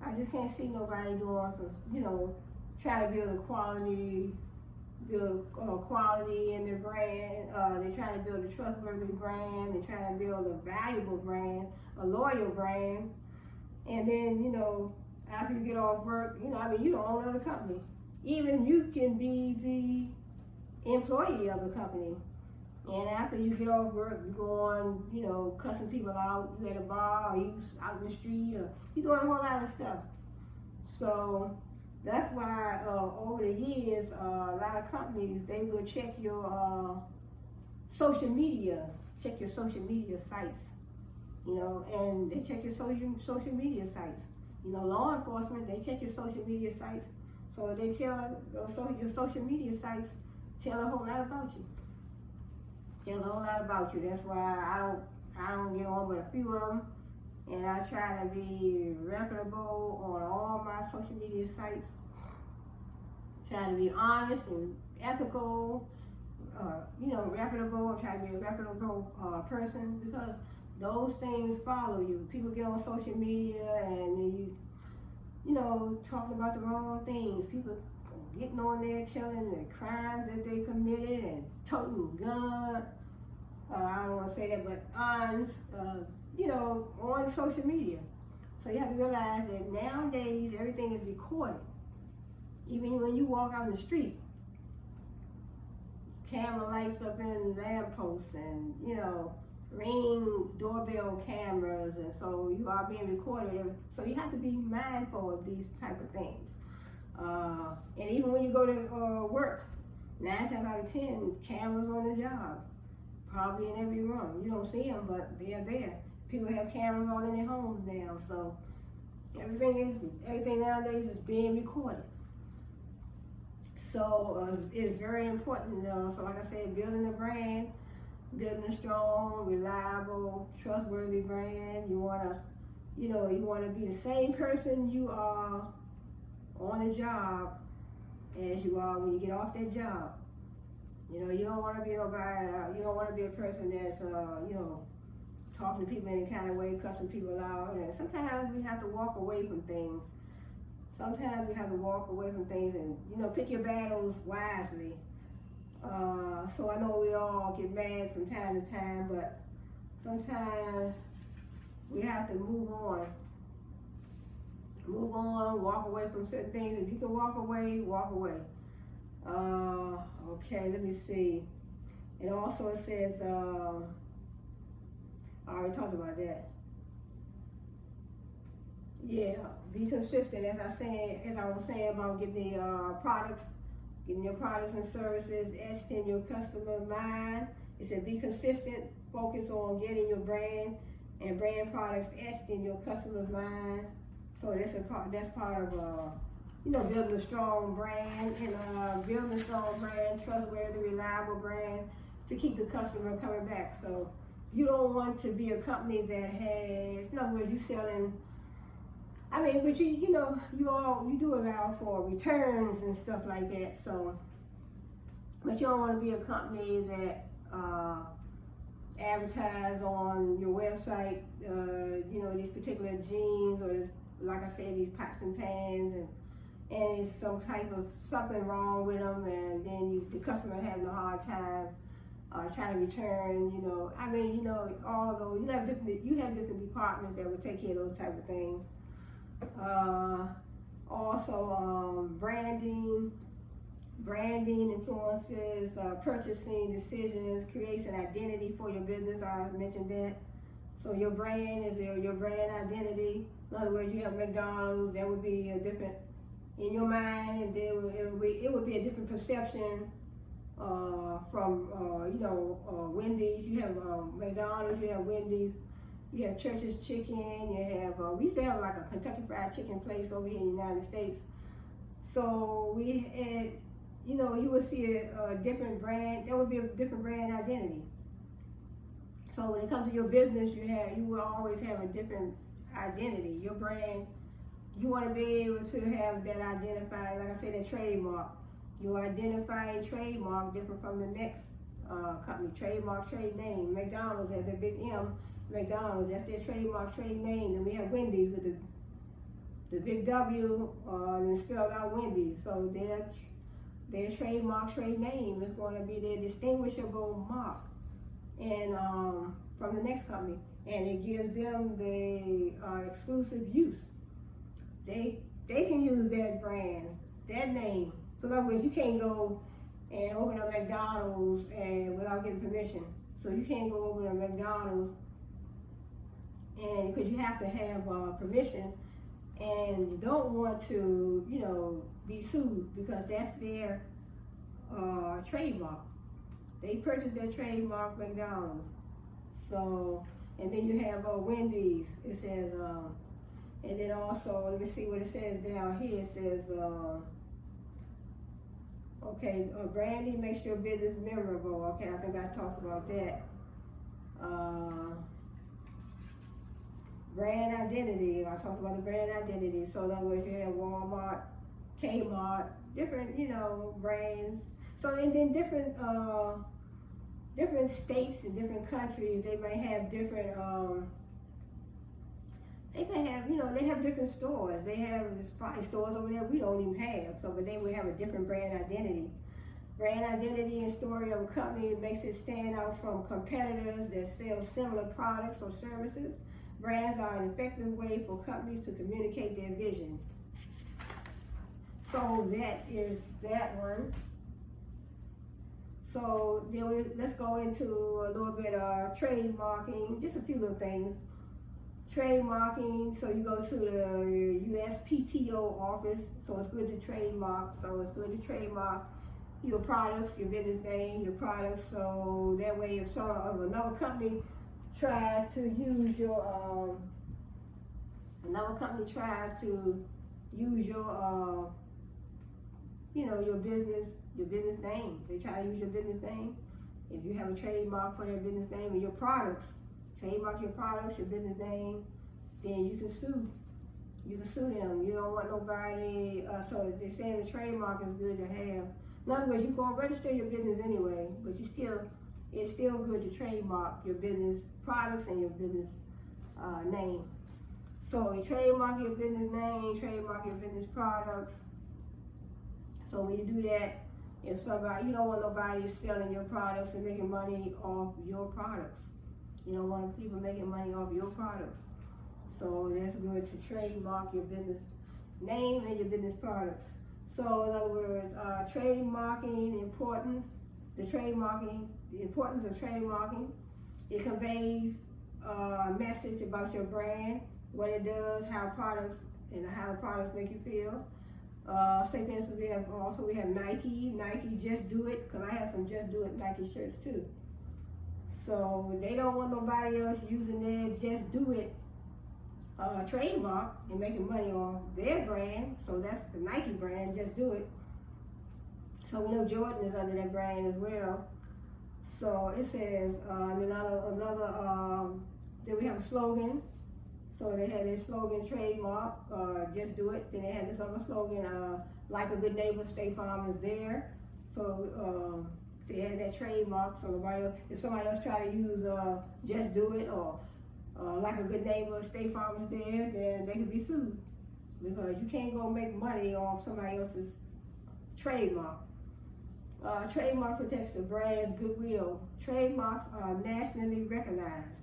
I just can't see nobody doing some, try to build quality in their brand. They're trying to build a trustworthy brand. They're trying to build a valuable brand, a loyal brand. And then, after you get off work, you don't own the company. Even you can be the employee of the company. And after you get off work, you go on, cussing people out. You at a bar, or you out in the street, or you doing a whole lot of stuff. So that's why over the years, a lot of companies, they will check your social media sites, and they check your social media sites. Law enforcement, they check your social media sites. So they tell your social media sites tell a whole lot about you. That's why I don't get on with a few of them, and I try to be reputable on all my social media sites. Try to be honest and ethical, reputable. Try to be a reputable person, because those things follow you. People get on social media and then talking about the wrong things. People getting on there telling the crimes that they committed and toting guns. I don't want to say that, but on social media. So you have to realize that nowadays everything is recorded. Even when you walk out in the street, camera lights up in lampposts and, Ring doorbell cameras, and so you are being recorded. So you have to be mindful of these type of things. And even when you go to work, 9 times out of 10, cameras on the job, probably in every room. You don't see them, but they're there. People have cameras on in their homes now, so everything nowadays is being recorded. So it's very important. So like I said, building a brand. Building a strong, reliable, trustworthy brand. You wanna be the same person you are on a job as you are when you get off that job. You don't want to be nobody. You don't want to be a person that's talking to people in any kind of way, cussing people out. And sometimes we have to walk away from things. And pick your battles wisely. So I know we all get mad from time to time, but sometimes we have to move on, walk away from certain things. If you can walk away, walk away. Okay, let me see. And also it says, I already talked about that. Yeah, be consistent, as I was saying about getting the getting your products and services etched in your customer mind. It said be consistent, focus on getting your brand and brand products etched in your customer's mind. So that's part of building a strong brand trustworthy, reliable brand to keep the customer coming back. So you don't want to be a company that has, in other words, you selling. But you do allow for returns and stuff like that. So, but you don't want to be a company that advertise on your website, these particular jeans or this, like I said, these pots and pans, and it's some type of something wrong with them, and then the customer having a hard time trying to return. All those you have different departments that will take care of those type of things. Also branding influences purchasing decisions, creates an identity for your business. I mentioned that. So your brand is your brand identity. In other words, you have McDonald's, that would be a different in your mind, and then it would be a different perception from Wendy's. You have McDonald's. You have Wendy's. You have Church's Chicken. You have we used to have like a Kentucky Fried Chicken place over here in the United States. So we had, you would see a different brand. There would be a different brand identity. So when it comes to your business, you will always have a different identity. Your brand, you want to be able to have that identified, like I said, that trademark. Your identifying trademark different from the next company. Trademark, trade name. McDonald's has a big M. McDonald's, that's their trademark trade name. And we have Wendy's with the big W and spelled out Wendy's. So their trademark trade name is going to be their distinguishable mark, and from the next company, and it gives them the exclusive use. They can use that brand, that name. So in other words, you can't go and open a McDonald's and without getting permission. So you can't go open a McDonald's, and because you have to have permission, and you don't want to, be sued because that's their trademark. They purchased their trademark, McDonald's. So, and then you have Wendy's. It says, and then also, let me see what it says down here. It says, branding makes your business memorable. Okay, I think I talked about that. Brand identity. I talked about the brand identity. So in other words, you have Walmart, Kmart, different, brands. So and then different states and different countries, they may have different they have different stores. There's probably stores over there we don't even have. So but they would have a different brand identity. Brand identity and story of a company makes it stand out from competitors that sell similar products or services. Brands are an effective way for companies to communicate their vision. So that is that one. So then let's go into a little bit of trademarking, just a few little things. Trademarking, so you go to the USPTO office, so it's good to trademark. So it's good to trademark your products, your business name, your products. So that way, if another company tries to use your your business name. They try to use your business name. If you have a trademark for their business name and your products, trademark your products, your business name, then you can sue. You can sue them. You don't want nobody, so they say the trademark is good to have. In other words, you're going to register your business anyway, but it's still good to trademark your business products and your business name. So you trademark your business name, trademark your business products. So when you do that, if you don't want nobody selling your products and making money off your products. You don't want people making money off your products. So that's good to trademark your business name and your business products. So in other words, trademarking important. The importance of trademarking. It conveys a message about your brand, what it does, how the products make you feel. Say for instance, we have Nike Just Do It, because I have some Just Do It Nike shirts too. So they don't want nobody else using their Just Do It trademark and making money on their brand. So that's the Nike brand, Just Do It. So we know Jordan is under that brand as well. So it says then we have a slogan. So they had this slogan trademark, Just Do It. Then they had this other slogan, like a good neighbor, State Farm is there. So they had that trademark. So if somebody else try to use Just Do It or like a good neighbor, State Farm is there, then they could be sued because you can't go make money off somebody else's trademark. Trademark protects the brand's goodwill. Trademarks are nationally recognized.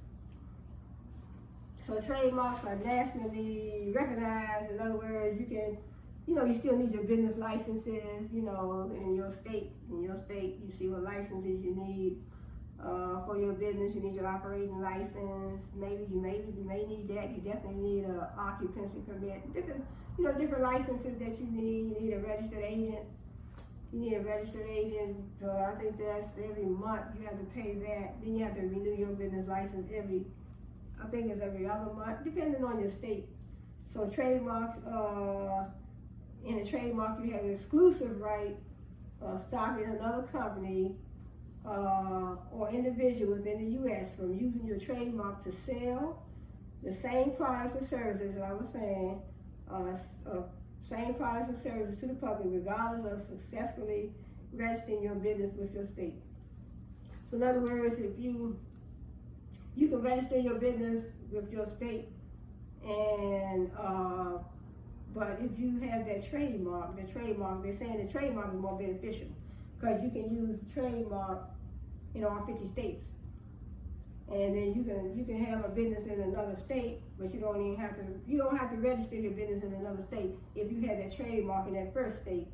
So trademarks are nationally recognized. In other words, you can, you still need your business licenses, in your state. In your state, you see what licenses you need for your business. You need your operating license. You may need that. You definitely need an occupancy permit. Different licenses that you need. You need a registered agent. You need a registered agent, so I think that's every month you have to pay that. Then you have to renew your business license I think it's every other month, depending on your state. So trademarks, in a trademark you have an exclusive right of stopping another company or individual within the U.S. from using your trademark to sell the same products and services, as I was saying, same products and services to the public, regardless of successfully registering your business with your state. So in other words, if you can register your business with your state, and but if you have that trademark, they're saying the trademark is more beneficial because you can use the trademark in all 50 states. And then you can have a business in another state, but you don't have to register your business in another state if you have that trademark in that first state.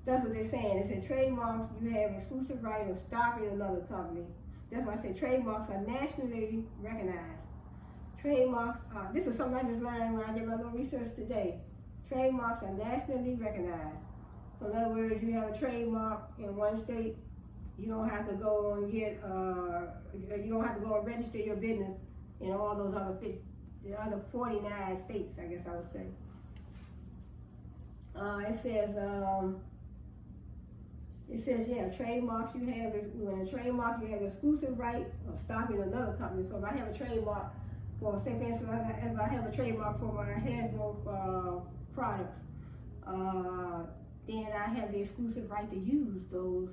That's what they're saying. They say trademarks, you have exclusive right of stopping another company. That's why I say trademarks are nationally recognized. Trademarks, this is something I just learned when I did my little research today. Trademarks are nationally recognized. So in other words, you have a trademark in one state, you don't have to go and you don't have to go and register your business in all those the other 49 states, I guess I would say. It says, yeah, trademarks when a trademark you have exclusive right of stopping another company. So if I have a trademark for, say for instance, if I have a trademark for my hair growth products, then I have the exclusive right to use those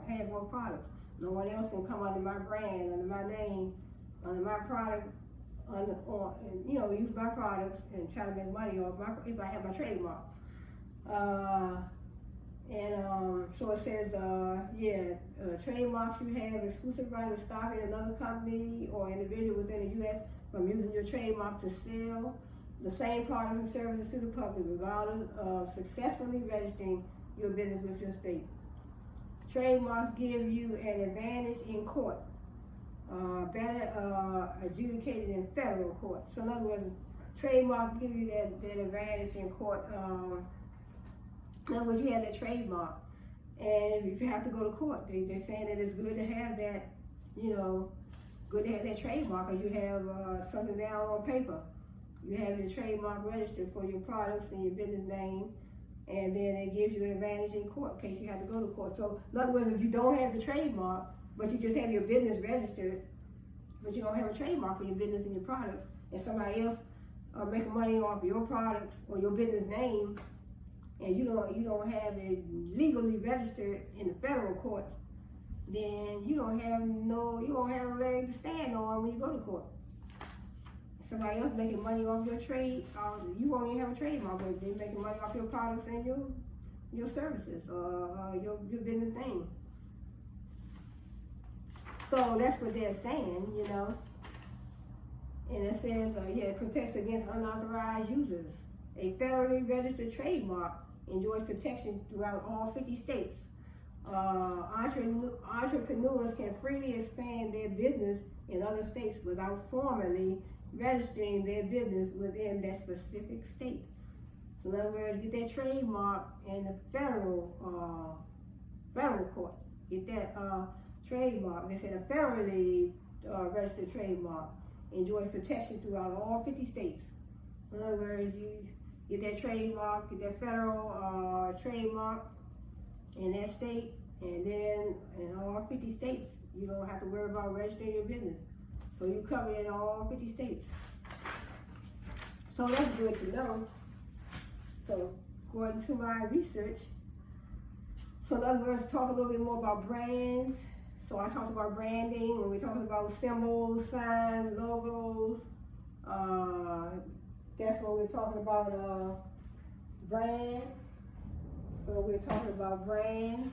hair growth products. No one else can come under my brand, under my name, under my product, use my products and try to make money off if I have my trademark. So it says, trademarks you have exclusive right of stopping another company or individual within the U.S. from using your trademark to sell the same products and services to the public, regardless of successfully registering your business with your state. Trademarks give you an advantage in court, better adjudicated in federal court. So in other words, trademarks give you that advantage in court. In other words, you have that trademark, and if you have to go to court, they're saying that it's good to have that, good to have that trademark because you have something down on paper. You have your trademark registered for your products and your business name, and then it gives you an advantage in court in case you have to go to court. So in other words, if you don't have the trademark, but you just have your business registered, but you don't have a trademark for your business and your products, and somebody else making money off your products or your business name, and you don't have it legally registered in the federal court, then you don't have a leg to stand on when you go to court. Somebody else making money off your trade, you won't even have a trademark, but they're making money off your products and your services, your business name. So that's what they're saying, And it says, it protects against unauthorized users. A federally registered trademark enjoys protection throughout all 50 states. Entrepreneurs can freely expand their business in other states without formally registering their business within that specific state. So in other words, get that trademark in the federal courts. Get that trademark. They said a federally registered trademark enjoys protection throughout all 50 states. In other words, you get that trademark, get that federal trademark in that state, and then in all 50 states, you don't have to worry about registering your business. So you cover it in all 50 states. So that's good to know. So according to my research, so in other words, talk a little bit more about brands. So I talked about branding when we're talking about symbols, signs, logos. That's when we're talking about brand. So we're talking about brand.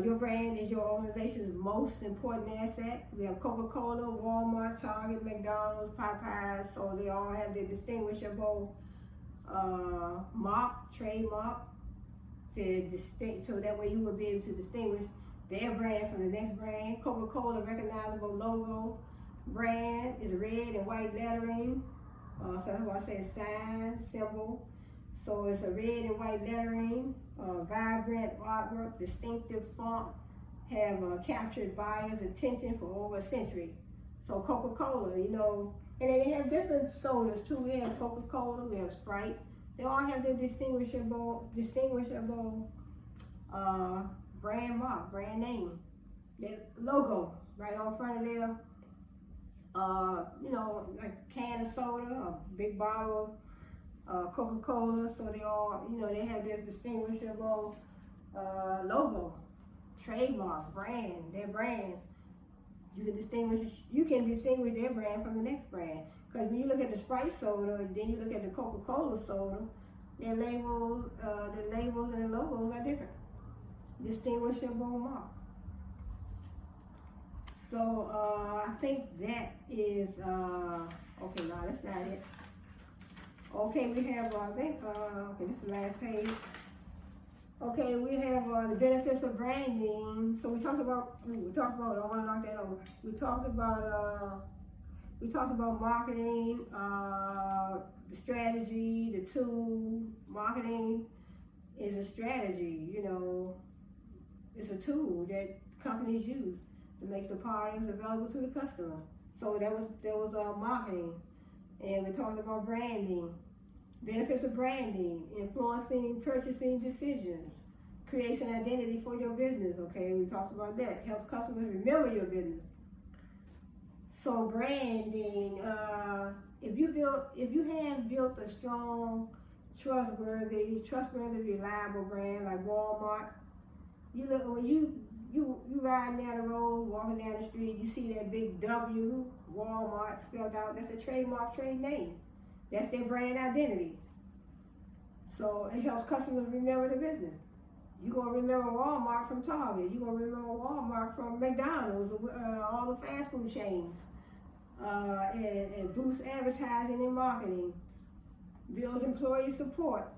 Your brand is your organization's most important asset. We have Coca-Cola, Walmart, Target, McDonald's, Popeyes, so they all have their distinguishable trademark, so that way you will be able to distinguish their brand from the next brand. Coca-Cola recognizable logo brand is red and white lettering. So that's why I say sign, symbol. So it's a red and white lettering, vibrant artwork, distinctive font, have captured buyers' attention for over a century. So Coca-Cola, you know, and they have different sodas too. We have Coca-Cola, we have Sprite. They all have their distinguishable brand mark, brand name, their logo right on front of their, you know, like a can of soda, a big bottle of Coca-Cola. So they all, you know, they have their distinguishable logo, trademark, brand, their brand. You can distinguish their brand from the next brand. Because when you look at the Sprite soda, and then you look at the Coca-Cola soda, their labels, the labels and the logos are different. Distinguishable mark. So I think that is okay. Now that's not it. Okay, we have okay, this is the last page. Okay, we have the benefits of branding. So we talked about. I don't want to knock that over. We talked about marketing, the strategy, the tool. Marketing is a strategy. You know, it's a tool that companies use to make the products available to the customer. So that was marketing, and we talked about branding. Benefits of branding: influencing purchasing decisions, creates an identity for your business. Okay, we talked about that. Helps customers remember your business. So branding, if you have built a strong, trustworthy, reliable brand like Walmart, you look when you riding down the road, walking down the street, you see that big W, Walmart spelled out. That's a trademark, trade name. That's their brand identity. So it helps customers remember the business. You're going to remember Walmart from Target. You're going to remember Walmart from McDonald's, all the fast food chains. And boosts advertising and marketing. Builds employee support.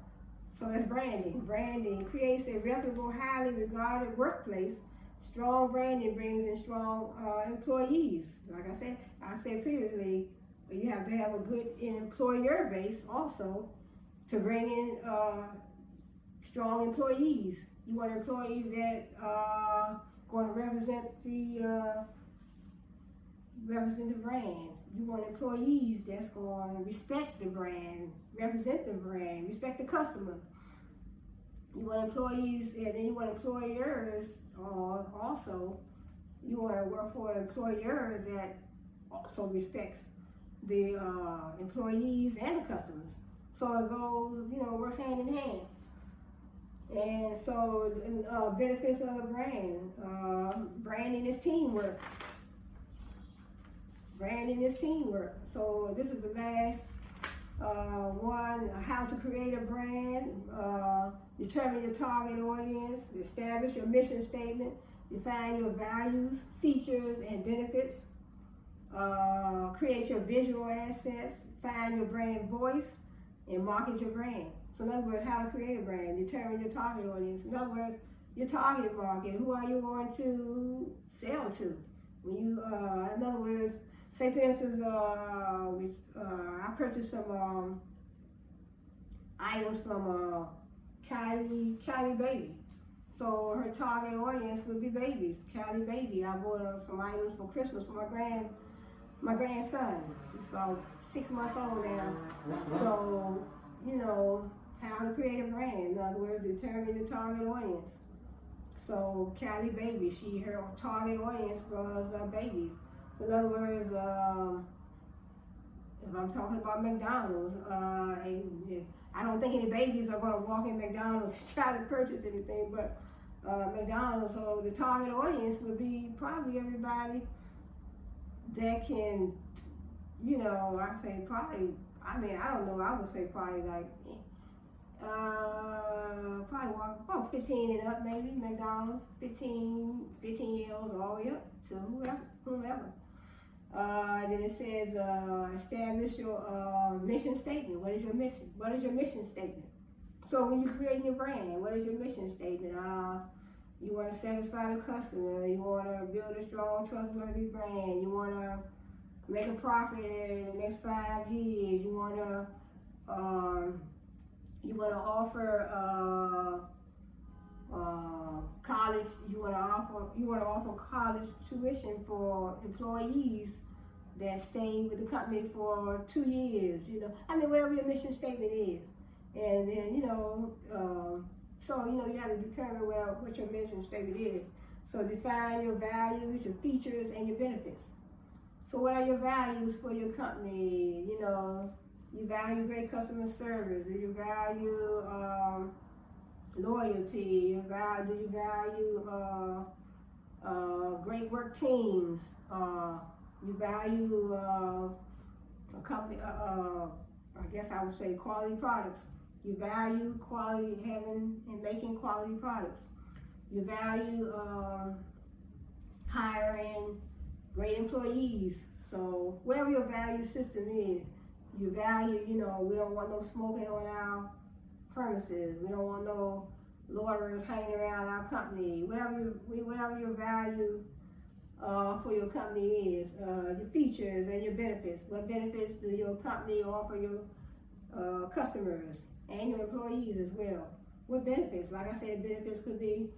So that's branding. Branding creates a reputable, highly regarded workplace. Strong branding brings in strong employees. Like I said previously, you have to have a good employer base also to bring in strong employees. You want employees that are going to represent the brand. You want employees that's going to respect the brand, represent the brand, respect the customer. You want employees, and then you want employers also. You want to work for an employer that also respects the employees and the customers. So it goes, works hand in hand. And so benefits of the brand. Branding is teamwork. Branding is teamwork. So this is the last one, how to create a brand. Determine your target audience. Establish your mission statement. Define your values, features, and benefits. Create your visual assets. Find your brand voice. And market your brand. So in other words, how to create a brand. Determine your target audience. In other words, your target market. Who are you going to sell to? When you, in other words, say for instance, I purchased some items from Kylie Baby. So her target audience would be babies. Kylie Baby. I bought her some items for Christmas for my grandson. He's about 6 months old now. So, how to create a brand. In other words, determine the target audience. So Kylie Baby, her target audience was babies. So in other words, if I'm talking about McDonald's, I don't think any babies are going to walk in McDonald's and try to purchase anything, but McDonald's, so the target audience would be probably everybody that can, I say probably, I don't know, I would say probably like, probably 15 and up maybe, McDonald's, 15 years old all the way up to whoever. Then it says, establish your mission statement. What is your mission? What is your mission statement? So when you're creating your brand, what is your mission statement? You want to satisfy the customer. You want to build a strong, trustworthy brand. You want to make a profit in the next 5 years. You want to, You want to offer college. You want to offer college tuition for employees that stay with the company for 2 years. Whatever your mission statement is, and then you have to determine what your mission statement is. So define your values, your features, and your benefits. So what are your values for your company? You value great customer service. You value loyalty. You value great work teams. You value a company. I guess I would say quality products. You value quality, having and making quality products. You value hiring great employees. So whatever your value system is, you value, we don't want no smoking on our premises. We don't want no loiterers hanging around our company. Whatever your value for your company is, your features and your benefits. What benefits do your company offer your customers and your employees as well? What benefits? Like I said, benefits could be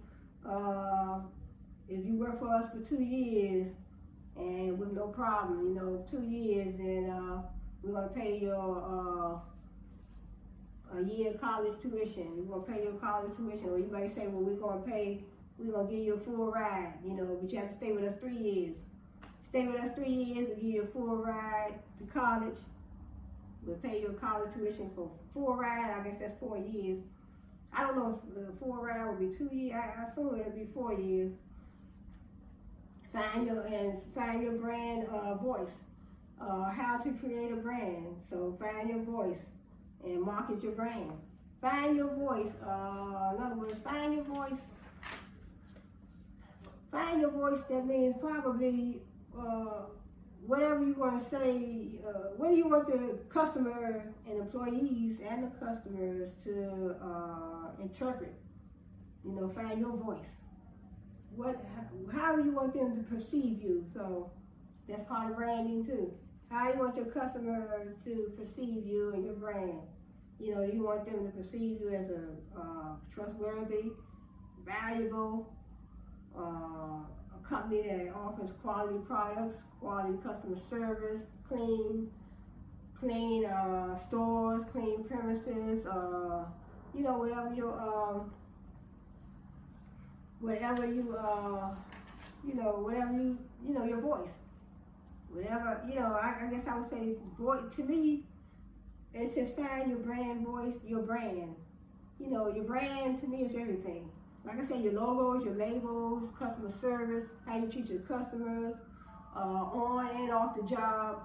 if you work for us for 2 years and with no problem, 2 years, and we're going to pay your a year college tuition. We're going to pay your college tuition. Or you might say, well, we're going to give you a full ride, but you have to stay with us 3 years. Stay with us 3 years, we'll give you a full ride to college. We'll pay your college tuition for full ride. I guess that's 4 years. I don't know if the full ride will be 2 years. I assume it'll be 4 years. Find your brand voice. How to create a brand. So find your voice and market your brand. Find your voice. In other words, find your voice. Find your voice. That means probably whatever you want to say. What do you want the customer and employees and the customers to interpret? Find your voice. How do you want them to perceive you? So that's part of branding too. How you want your customer to perceive you and your brand? You want them to perceive you as a trustworthy, valuable, a company that offers quality products, quality customer service, clean stores, clean premises, whatever your voice. Whatever, I guess I would say, to me, it says find your brand voice, your brand. Your brand to me is everything. Like I said, your logos, your labels, customer service, how you treat your customers, on and off the job.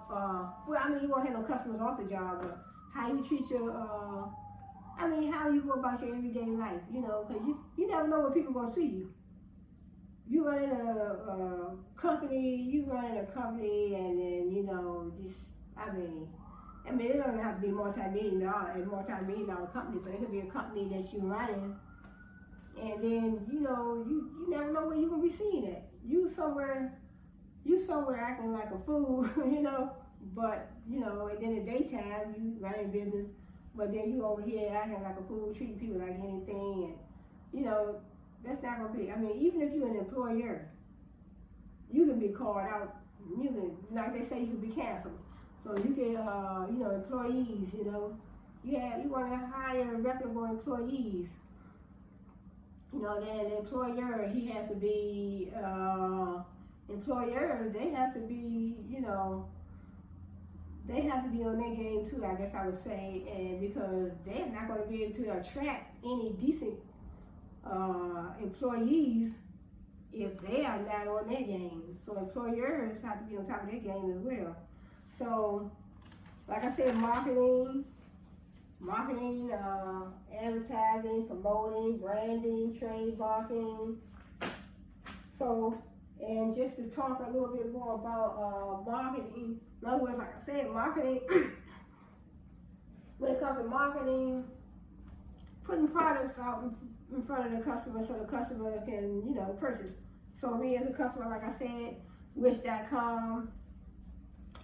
You won't have no customers off the job, but how you treat your, how you go about your everyday life, because you never know when people are going to see you. You running a company, and then, it doesn't have to be multi-million dollar company, but it could be a company that you're running, and then, you never know where you're going to be seen at. You somewhere acting like a fool, but, and then in the daytime, you running business, but then you over here acting like a fool, treating people like anything, and, that's not going to be, even if you're an employer, you can be called out, like they say, you can be canceled. So you can, employees, you want to hire reputable employees. Then the employer, he has to be, employers, they have to be, they have to be on their game too, I guess I would say, and because they're not going to be able to attract any decent employees if they are not on their game. So employers have to be on top of their game as well. So, like I said, marketing, advertising, promoting, branding, trademarking. So, and just to talk a little bit more about marketing. In other words, like I said, marketing. When it comes to marketing, putting products out in front of the customer so the customer can, purchase. So me as a customer, like I said, Wish.com,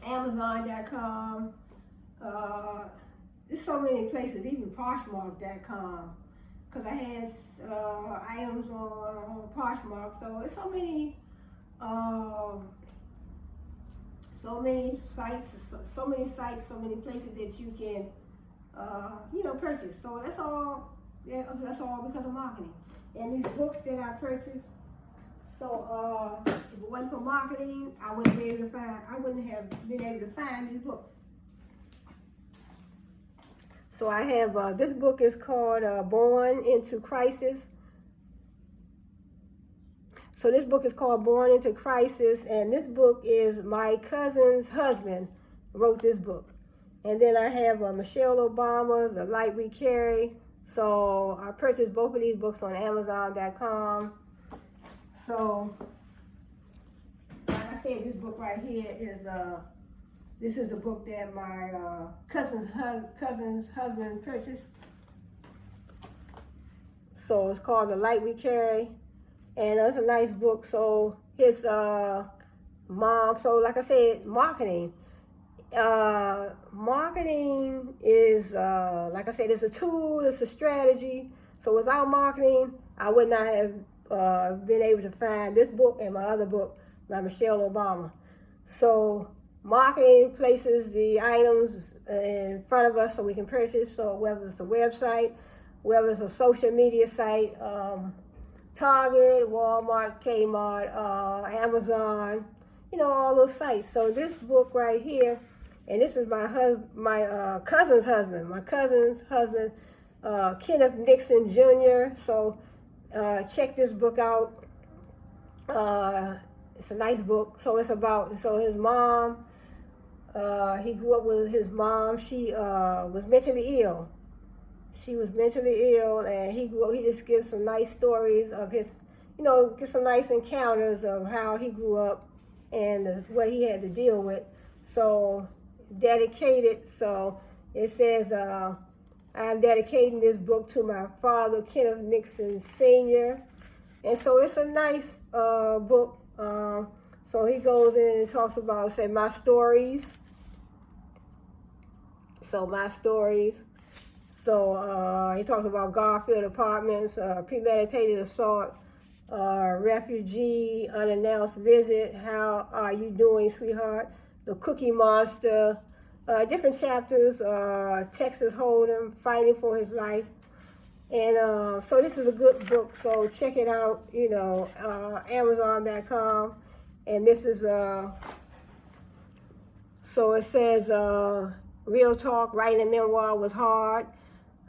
Amazon.com, there's so many places, even Poshmark.com, because I had items on Poshmark. So it's so many sites, so many places that you can purchase. So that's all. That's all because of marketing. And these books that I purchased. So if it wasn't for marketing, I wouldn't have been able to find these books. So I have this book is called Born into Crisis. So this book is called Born into Crisis, and this book is my cousin's husband wrote this book. And then I have Michelle Obama, The Light We Carry. So I purchased both of these books on Amazon.com. So, like I said, this book right here is this is the book that my cousin's husband purchased. So it's called The Light We Carry, and it's a nice book. So his mom. So like I said, marketing. Marketing is like I said, it's a tool. It's a strategy. So without marketing, I would not have been able to find this book and my other book by Michelle Obama. So marketing places the items in front of us so we can purchase. So whether it's a website, whether it's a social media site, Target, Walmart, Kmart, Amazon, all those sites. So this book right here, and this is my cousin's husband, Kenneth Nixon Jr. So check this book out. It's a nice book. So it's about his mom. He grew up with his mom. She was mentally ill. She was mentally ill, and he grew up. He just gives some nice stories of his, get some nice encounters of how he grew up and what he had to deal with. So dedicated. So it says, I'm dedicating this book to my father, Kenneth Nixon Sr. And so it's a nice book. So he goes in and talks about, my stories. So my stories. So he talks about Garfield Apartments, premeditated assault, refugee, unannounced visit, how are you doing, sweetheart? The Cookie Monster, different chapters, Texas Hold'em, fighting for his life. And so this is a good book, so check it out, Amazon.com. And this is, so it says, real talk, writing a memoir was hard.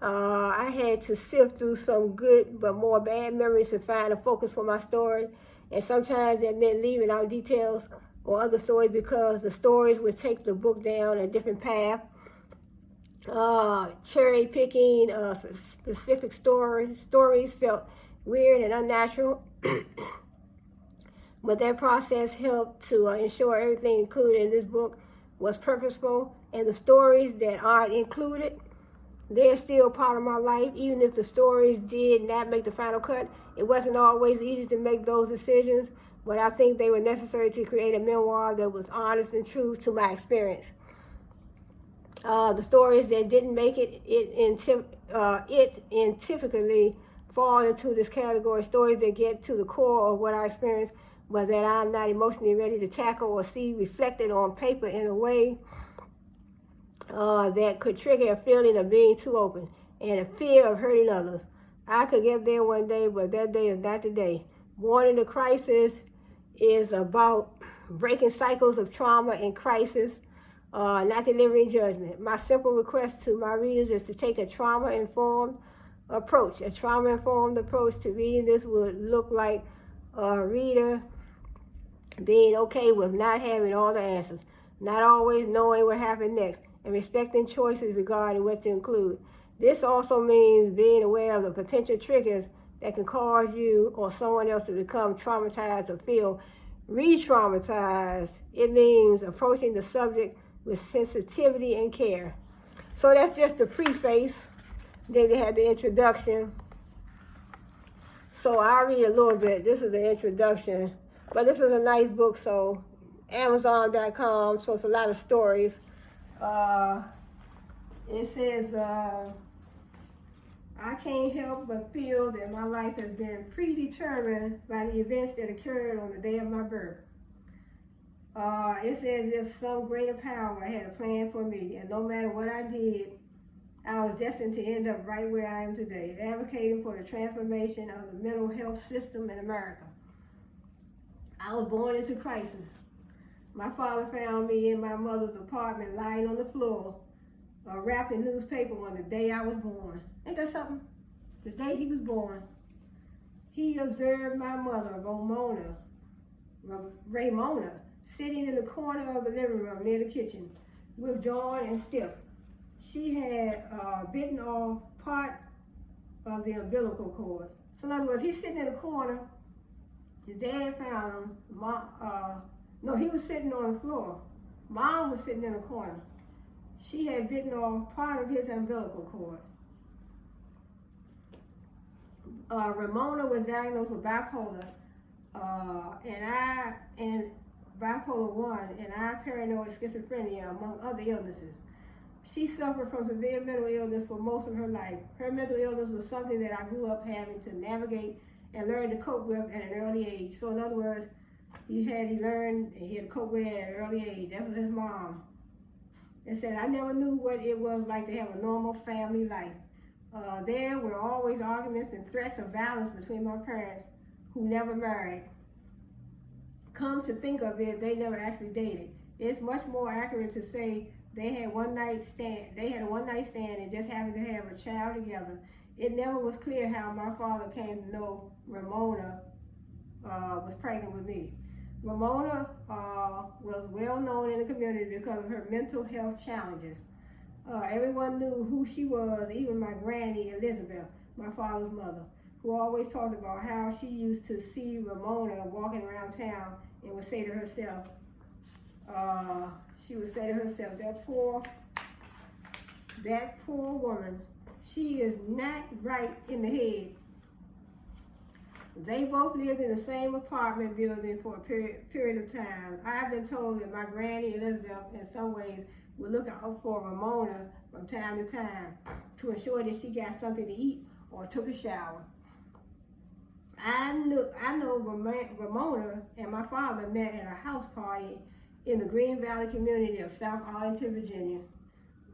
I had to sift through some good but more bad memories to find a focus for my story. And sometimes that meant leaving out details or other stories because the stories would take the book down a different path. Cherry picking specific stories felt weird and unnatural. But that process helped to ensure everything included in this book was purposeful, and the stories that aren't included, they're still part of my life. Even if the stories did not make the final cut, it wasn't always easy to make those decisions, but I think they were necessary to create a memoir that was honest and true to my experience. The stories that didn't make it typically fall into this category. Stories that get to the core of what I experienced, but that I'm not emotionally ready to tackle or see reflected on paper in a way that could trigger a feeling of being too open and a fear of hurting others. I could get there one day, but that day is not the day. Born into Crisis is about breaking cycles of trauma and crisis, not delivering judgment. My simple request to my readers is to take a trauma-informed approach. A trauma-informed approach to reading this would look like a reader being okay with not having all the answers, not always knowing what happened next, and respecting choices regarding what to include. This also means being aware of the potential triggers that can cause you or someone else to become traumatized or feel re-traumatized. It means approaching the subject with sensitivity and care. So that's just the preface. Then they had the introduction. So I'll read a little bit. This is the introduction. But this is a nice book, so Amazon.com, so it's a lot of stories. It says, I can't help but feel that my life has been predetermined by the events that occurred on the day of my birth. It says if some greater power had a plan for me, and no matter what I did, I was destined to end up right where I am today, advocating for the transformation of the mental health system in America. I was born into crisis. My father found me in my mother's apartment lying on the floor, wrapped in newspaper on the day I was born. Ain't that something? The day he was born. He observed my mother, Ramona, sitting in the corner of the living room near the kitchen, withdrawn and stiff. She had bitten off part of the umbilical cord. So in other words, he's sitting in the corner. His dad found him. No, he was sitting on the floor. Mom was sitting in the corner. She had bitten off part of his umbilical cord. Ramona was diagnosed with bipolar, and bipolar 1, and paranoid schizophrenia, among other illnesses. She suffered from severe mental illness for most of her life. Her mental illness was something that I grew up having to navigate and learn to cope with at an early age. So in other words, he had to cope with it at an early age. That was his mom. It said, I never knew what it was like to have a normal family life. There were always arguments and threats of violence between my parents, who never married. Come to think of it, they never actually dated. It's much more accurate to say they had a one night stand and just happened to have a child together. It never was clear how my father came to know Ramona was pregnant with me. Ramona was well known in the community because of her mental health challenges. Everyone knew who she was, even my granny Elizabeth, my father's mother, who always talked about how she used to see Ramona walking around town and would say to herself, that poor woman, she is not right in the head. They both lived in the same apartment building for a period of time. I've been told that my granny Elizabeth, in some ways, would look out for Ramona from time to time to ensure that she got something to eat or took a shower. I know Ramona and my father met at a house party in the Green Valley community of South Arlington, Virginia.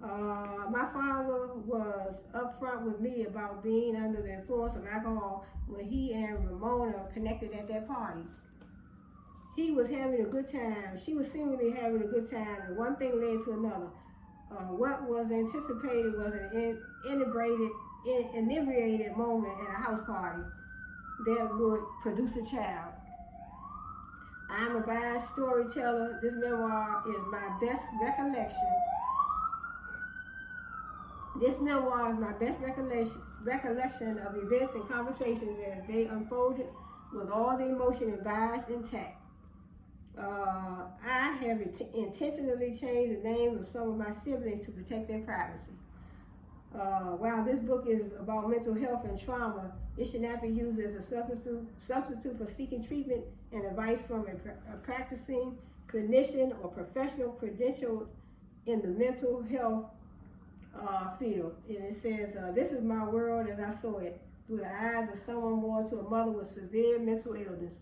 My father was upfront with me about being under the influence of alcohol when he and Ramona connected at that party. He was having a good time. She was seemingly having a good time, and one thing led to another. What was anticipated was an inebriated moment at a house party that would produce a child. I'm a biased storyteller. This memoir is my best recollection. This memoir is my best recollection of events and conversations as they unfolded with all the emotion and bias intact. I have intentionally changed the names of some of my siblings to protect their privacy. While this book is about mental health and trauma, it should not be used as a substitute for seeking treatment and advice from a practicing clinician or professional credentialed in the mental health field. And it says, this is my world as I saw it, through the eyes of someone born to a mother with severe mental illness.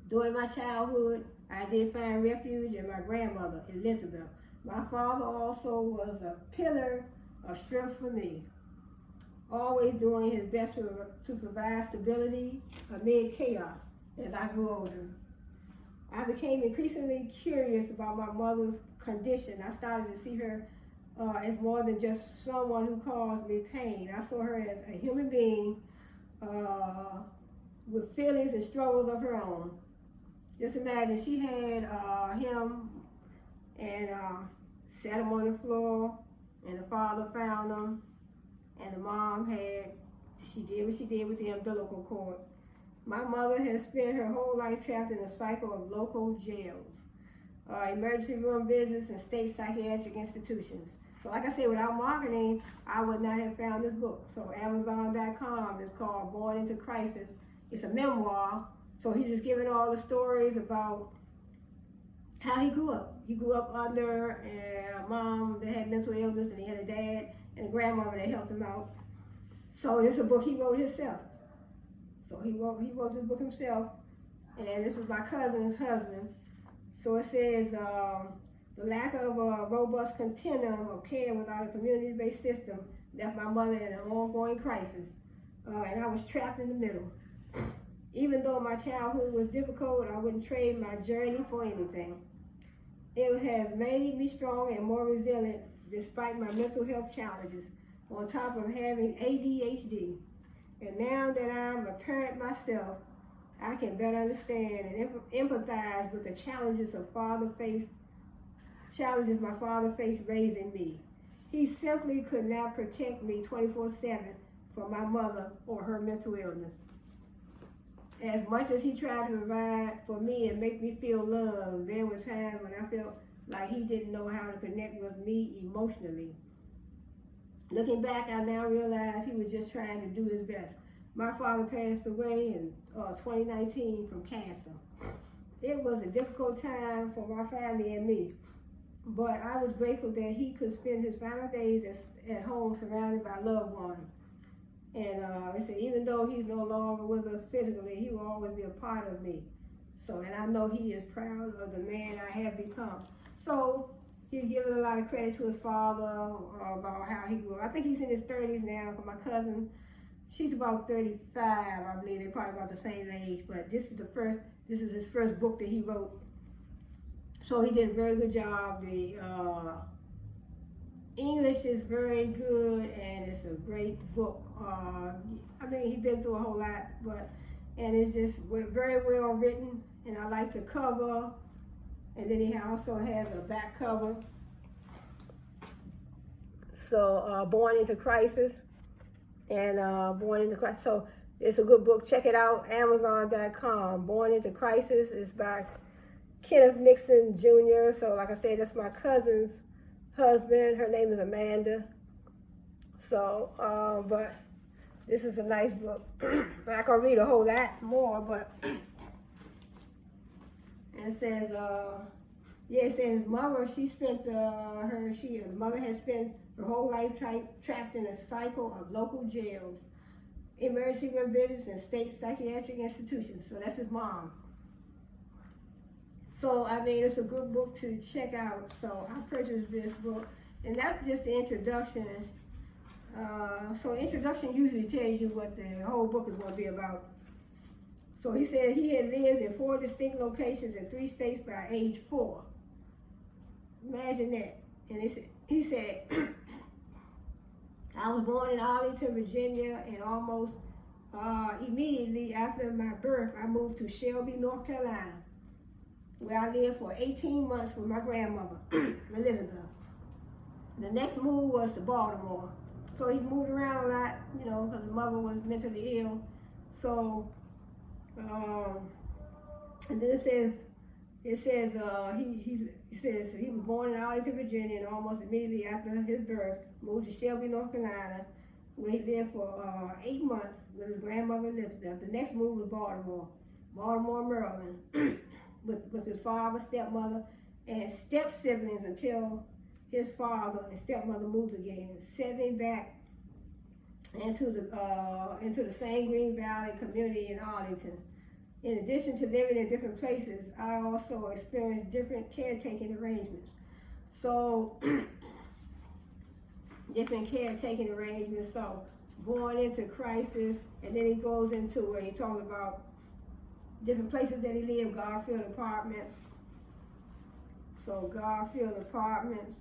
During my childhood, I did find refuge in my grandmother, Elizabeth. My father also was a pillar of strength for me, always doing his best to provide stability amid chaos as I grew older. I became increasingly curious about my mother's condition. I started to see her as more than just someone who caused me pain. I saw her as a human being with feelings and struggles of her own. Just imagine, she had him and sat him on the floor, and the father found him, and the mom she did what she did with the umbilical cord. My mother has spent her whole life trapped in a cycle of local jails, emergency room visits, and state psychiatric institutions. So like I said, without marketing, I would not have found this book. So Amazon.com is called Born into Crisis. It's a memoir. So he's just giving all the stories about how he grew up. He grew up under a mom that had mental illness, and he had a dad and a grandmama that helped him out. So this is a book he wrote himself. So he wrote this book himself, and this was my cousin's husband. So it says, the lack of a robust continuum of care without a community-based system left my mother in an ongoing crisis, and I was trapped in the middle. Even though my childhood was difficult, I wouldn't trade my journey for anything. It has made me strong and more resilient despite my mental health challenges, on top of having ADHD. And now that I'm a parent myself, I can better understand and empathize with the challenges my father faced raising me. He simply could not protect me 24/7 from my mother or her mental illness. As much as he tried to provide for me and make me feel loved, there were times when I felt like he didn't know how to connect with me emotionally. Looking back, I now realize he was just trying to do his best. My father passed away in 2019 from cancer. It was a difficult time for my family and me, but I was grateful that he could spend his final days at home surrounded by loved ones. And I said, even though he's no longer with us physically, he will always be a part of me. So, and I know he is proud of the man I have become. So he's giving a lot of credit to his father about how he grew up. I think he's in his 30s now. For my cousin, she's about 35, I believe. They're probably about the same age. But this is his first book that he wrote. So he did a very good job. The English is very good, and it's a great book. I mean, he's been through a whole lot, and it's just very well written, and I like the cover. And then he also has a back cover. So, Born into Crisis, and Born into Crisis. So it's a good book. Check it out, Amazon.com. Born into Crisis is by Kenneth Nixon Jr. So, like I said, that's my cousin's husband. Her name is Amanda. So, but this is a nice book. I'm not gonna read a whole lot more, but and it says, it says mother. Mother has spent her whole life trapped in a cycle of local jails, emergency room visits, and state psychiatric institutions. So that's his mom. So, I mean, it's a good book to check out. So I purchased this book, and that's just the introduction. So introduction usually tells you what the whole book is going to be about. So he said he had lived in 4 distinct locations in 3 states by age 4. Imagine that. And he said, I was born in Arlington, Virginia, and almost immediately after my birth, I moved to Shelby, North Carolina, where I lived for 18 months with my grandmother, Elizabeth. The next move was to Baltimore. So he moved around a lot, because his mother was mentally ill. So, and then it says he says he was born in Arlington, Virginia, and almost immediately after his birth, moved to Shelby, North Carolina, where he lived for 8 months with his grandmother, Elizabeth. The next move was Baltimore, Maryland. With his father, stepmother, and step-siblings until his father and stepmother moved again, settling back into the same Green Valley community in Arlington. In addition to living in different places, I also experienced different caretaking arrangements. So, So, Born into Crisis, and then he goes into where he talks about different places that he lived, Garfield Apartments. So Garfield Apartments.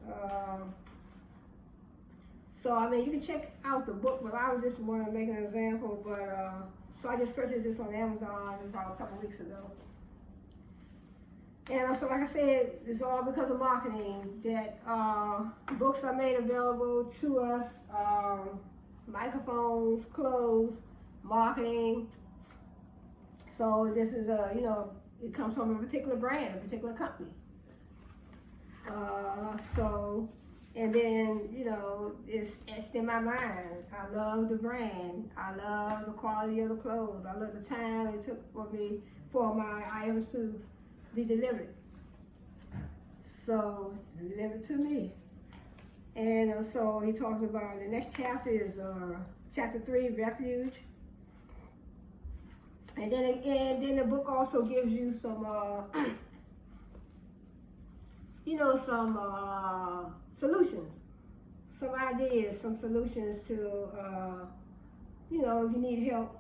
So I mean, you can check out the book, but I was just want to make an example. But so I just purchased this on Amazon about a couple weeks ago. And so like I said, it's all because of marketing that books are made available to us. Microphones, clothes, marketing. So this is it comes from a particular brand, a particular company. And then, it's etched in my mind. I love the brand. I love the quality of the clothes. I love the time it took for my items to be delivered. So delivered to me. And so he talks about the next chapter is chapter 3, refuge. And then the book also gives you some some solutions, some ideas, some solutions to if you need help,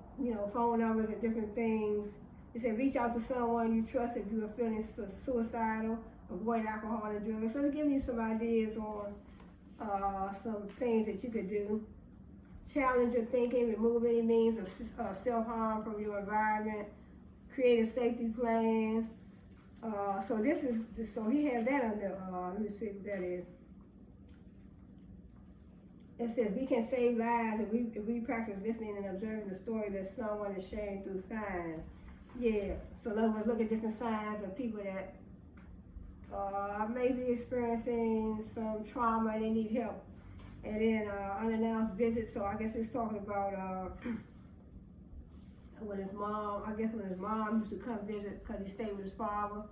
phone numbers and different things. It said reach out to someone you trust if you are feeling suicidal, avoid alcohol and drugs. So they're giving you some ideas on some things that you could do. Challenge your thinking, remove any means of self-harm from your environment, create a safety plan. So he has that under, let me see what that is. It says we can save lives if we practice listening and observing the story that someone is sharing through signs. Yeah, so in other words, look at different signs of people that may be experiencing some trauma and they need help. And then unannounced visits, so I guess it's talking about when his mom used to come visit because he stayed with his father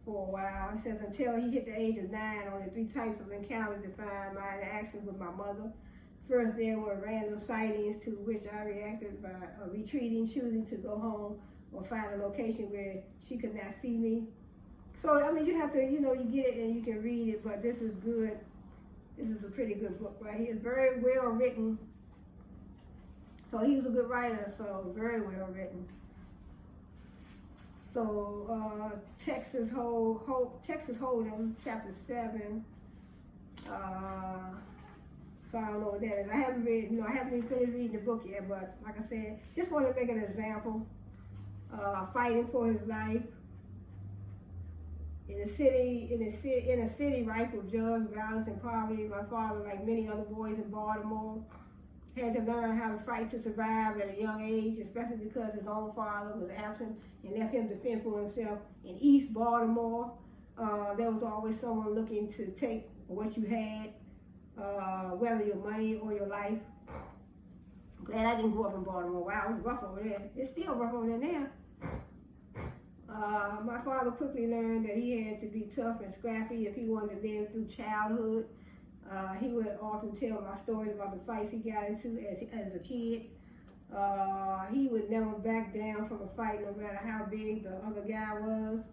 for a while. He says, until he hit the age of 9, only 3 types of encounters defined my interactions with my mother. First, there were random sightings to which I reacted by retreating, choosing to go home or find a location where she could not see me. So, I mean, you have to, you get it and you can read it, but this is good. This is a pretty good book right here. Very well written. So he was a good writer, so very well written. So Texas Hold'em, chapter 7. So I don't know what that is. I haven't even finished reading the book yet, but like I said, just want to make an example. Fighting for his life. In a city rife with drugs, violence, and poverty, my father, like many other boys in Baltimore, had to learn how to fight to survive at a young age, especially because his own father was absent and left him to fend for himself in East Baltimore. There was always someone looking to take what you had, whether your money or your life. Glad I didn't grow up in Baltimore. Wow, it was rough over there. It's still rough over there now. My father quickly learned that he had to be tough and scrappy if he wanted to live through childhood. He would often tell my stories about the fights he got into as a kid. He would never back down from a fight, no matter how big the other guy was.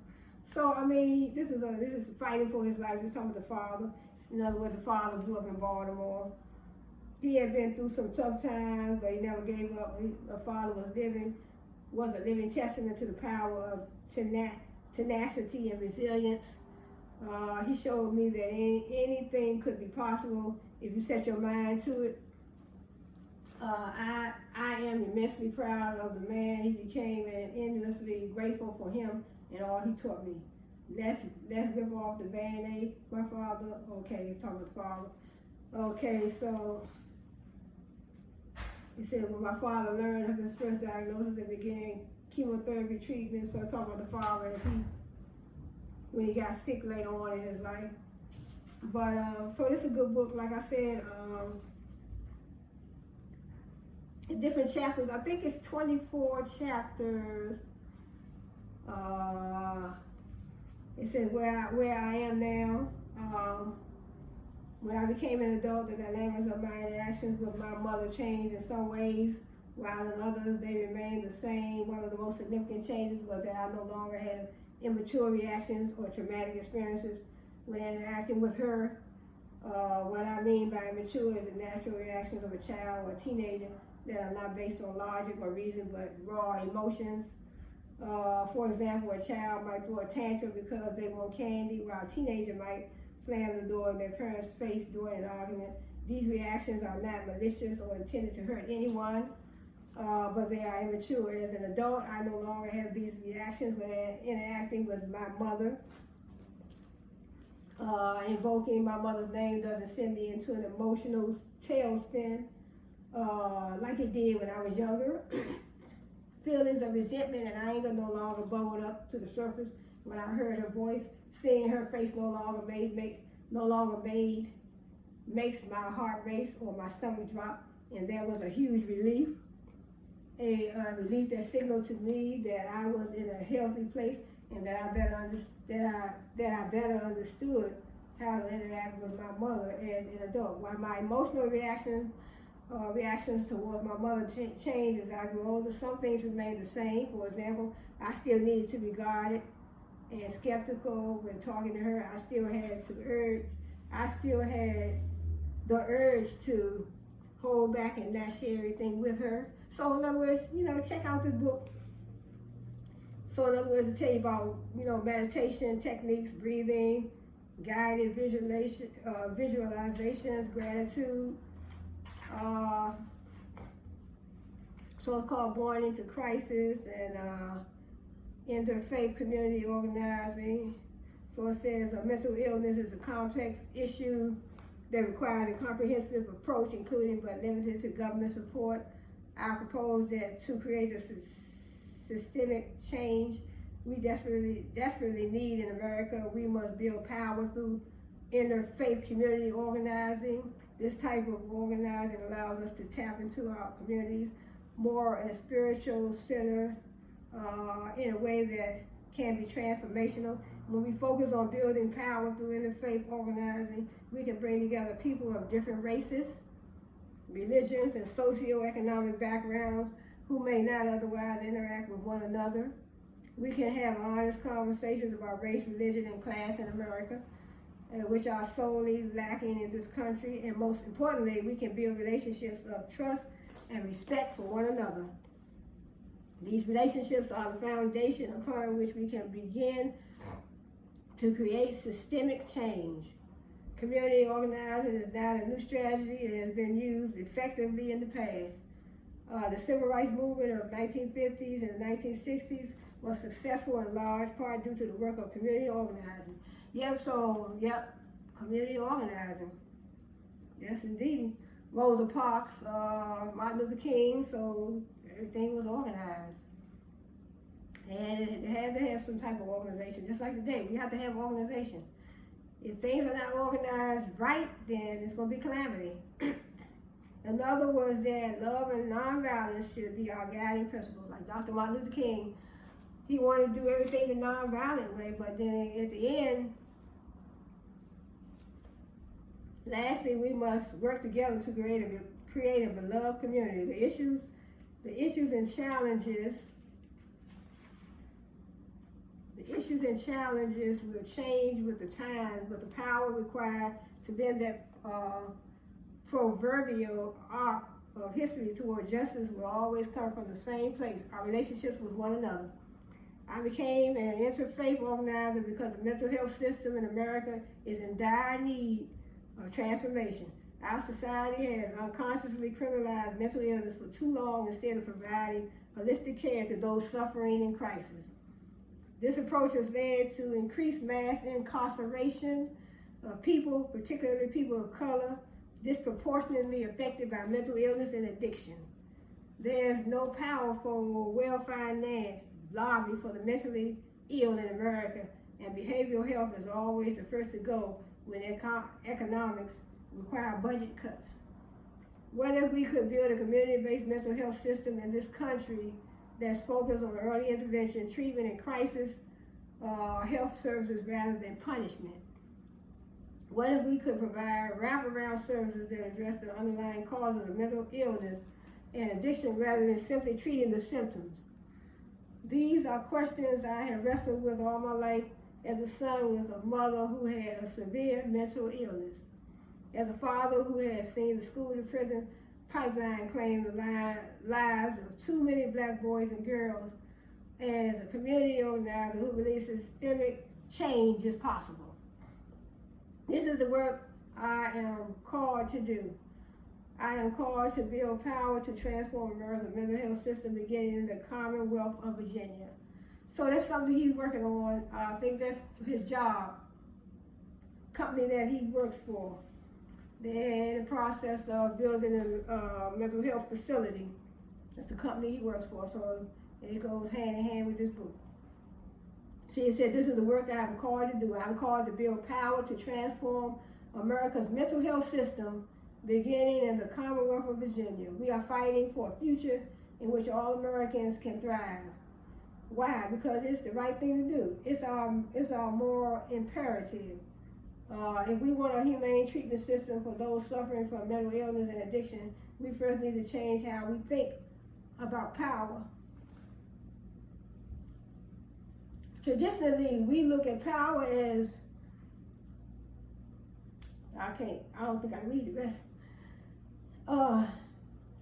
So I mean, this is fighting for his life. This is the father. In other words, the father grew up in Baltimore. He had been through some tough times, but he never gave up. The father was a living testament to the power of tenacity and resilience. He showed me that anything could be possible if you set your mind to it. I am immensely proud of the man he became and endlessly grateful for him and all he taught me. Let's rip off the Band-Aid. My father, okay, he's talking about the father. Okay, so he said when my father learned of his first diagnosis and began chemotherapy treatment, so talking about the father when he got sick later on in his life. But so this is a good book, like I said. In different chapters, I think it's 24 chapters. It says where I am now. When I became an adult, the dynamics of my interactions with my mother changed in some ways, while in others they remained the same. One of the most significant changes was that I no longer have immature reactions or traumatic experiences when interacting with her. What I mean by immature is the natural reactions of a child or a teenager that are not based on logic or reason, but raw emotions. For example, a child might throw a tantrum because they want candy, while a teenager might slam the door in their parents' face during an argument. These reactions are not malicious or intended to hurt anyone, but they are immature. As an adult, I no longer have these reactions when interacting with my mother. Invoking my mother's name doesn't send me into an emotional tailspin like it did when I was younger. Feelings of resentment and anger no longer bubbled up to the surface when I heard her voice. Seeing her face no longer makes my heart race or my stomach drop, and there was a huge relief, a relief that signaled to me that I was in a healthy place and that I better understood how to interact with my mother as an adult. While my emotional reactions towards my mother changed as I grew older, some things remained the same. For example, I still needed to be guarded and skeptical when talking to her. I still had the urge to hold back and not share everything with her. So in other words, check out the book. So in other words, to tell you about, meditation techniques, breathing, guided visualizations, gratitude, so-called Born into Crisis, and interfaith community organizing. So it says mental illness is a complex issue that requires a comprehensive approach, including but limited to government support. I propose that to create a systemic change we desperately need in America, we must build power through interfaith community organizing. This type of organizing allows us to tap into our communities more in a spiritual center in a way that can be transformational. When we focus on building power through interfaith organizing, we can bring together people of different races, religions, and socioeconomic backgrounds who may not otherwise interact with one another. We can have honest conversations about race, religion, and class in America, which are sorely lacking in this country. And most importantly, we can build relationships of trust and respect for one another. These relationships are the foundation upon which we can begin to create systemic change. Community organizing is not a new strategy. It has been used effectively in the past. The civil rights movement of 1950s and 1960s was successful in large part due to the work of community organizing. Community organizing. Yes, indeed. Rosa Parks, Martin Luther King, so everything was organized. And it had to have some type of organization, just like today. We have to have organization. If things are not organized right, then it's going to be calamity. Another was that love and nonviolence should be our guiding principles. Like Dr. Martin Luther King, he wanted to do everything the nonviolent way, but then at the end, lastly, we must work together to create a beloved community. The issues and challenges will change with the times, but the power required to bend that proverbial arc of history toward justice will always come from the same place, our relationships with one another. I became an interfaith organizer because the mental health system in America is in dire need of transformation. Our society has unconsciously criminalized mental illness for too long instead of providing holistic care to those suffering in crisis. This approach has led to increased mass incarceration of people, particularly people of color, disproportionately affected by mental illness and addiction. There's no powerful, well-financed lobby for the mentally ill in America, and behavioral health is always the first to go when economics require budget cuts. What if we could build a community-based mental health system in this country that's focused on early intervention, treatment, and crisis health services rather than punishment? What if we could provide wraparound services that address the underlying causes of mental illness and addiction rather than simply treating the symptoms? These are questions I have wrestled with all my life as a son with a mother who had a severe mental illness, as a father who had seen the school-to-prison pipeline claim the lives of too many black boys and girls, and as a community organizer who believes systemic change is possible. This is the work I am called to do. I am called to build power to transform America's mental health system beginning in the Commonwealth of Virginia. So that's something he's working on. I think that's his job, company that he works for. They're in the process of building a mental health facility. That's the company he works for, so it goes hand in hand with this book. See, it said, this is the work I am called to do. I'm called to build power to transform America's mental health system beginning in the Commonwealth of Virginia. We are fighting for a future in which all Americans can thrive. Why? Because it's the right thing to do. It's our moral imperative. If we want a humane treatment system for those suffering from mental illness and addiction, we first need to change how we think about power. Traditionally, we look at power as, I don't think I read the rest.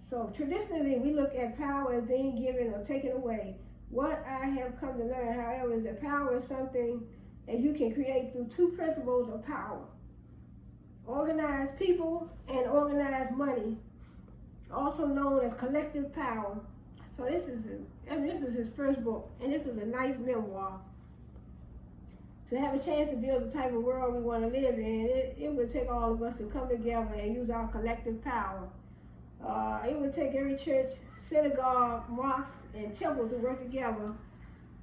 So traditionally, we look at power as being given or taken away. What I have come to learn, however, is that power is something that you can create through two principles of power: organized people and organized money, also known as collective power. So this is his first book, and this is a nice memoir. To have a chance to build the type of world we want to live in, it would take all of us to come together and use our collective power. It would take every church, synagogue, mosque, and temple to work together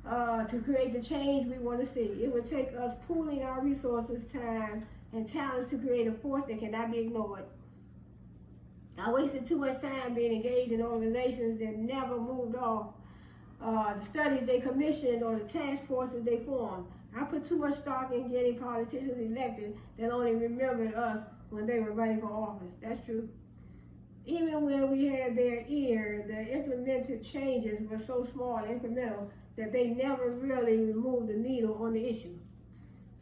to create the change we want to see. It would take us pooling our resources, time, and talents to create a force that cannot be ignored. I wasted too much time being engaged in organizations that never moved off the studies they commissioned or the task forces they formed. I put too much stock in getting politicians elected that only remembered us when they were running for office. That's true. Even when we had their ear, the implemented changes were so small and incremental that they never really removed the needle on the issue.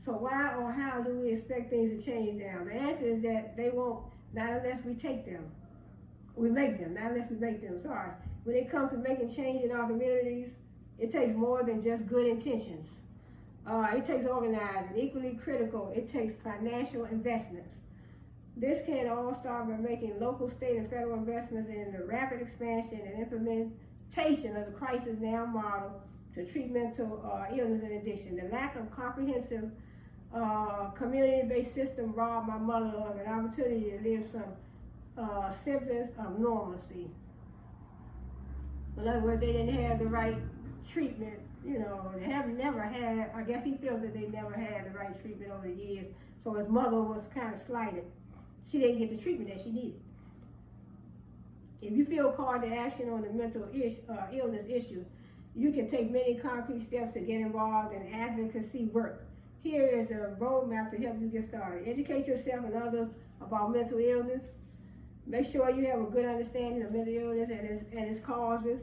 So why or how do we expect things to change now? The answer is that they won't, not unless we take them. We make them, not unless we make them, sorry. When it comes to making change in our communities, it takes more than just good intentions. It takes organizing. Equally critical, it takes financial investments. This can all start by making local, state, and federal investments in the rapid expansion and implementation of the crisis now model to treat mental illness and addiction. The lack of comprehensive community-based system robbed my mother of an opportunity to live some semblance of normalcy. In other words, they didn't have the right treatment. They have never had, I guess he feels that they never had the right treatment over the years, so his mother was kind of slighted. She didn't get the treatment that she needed. If you feel called to action on the mental illness issue, you can take many concrete steps to get involved in advocacy work. Here is a roadmap to help you get started. Educate yourself and others about mental illness. Make sure you have a good understanding of mental illness and its causes.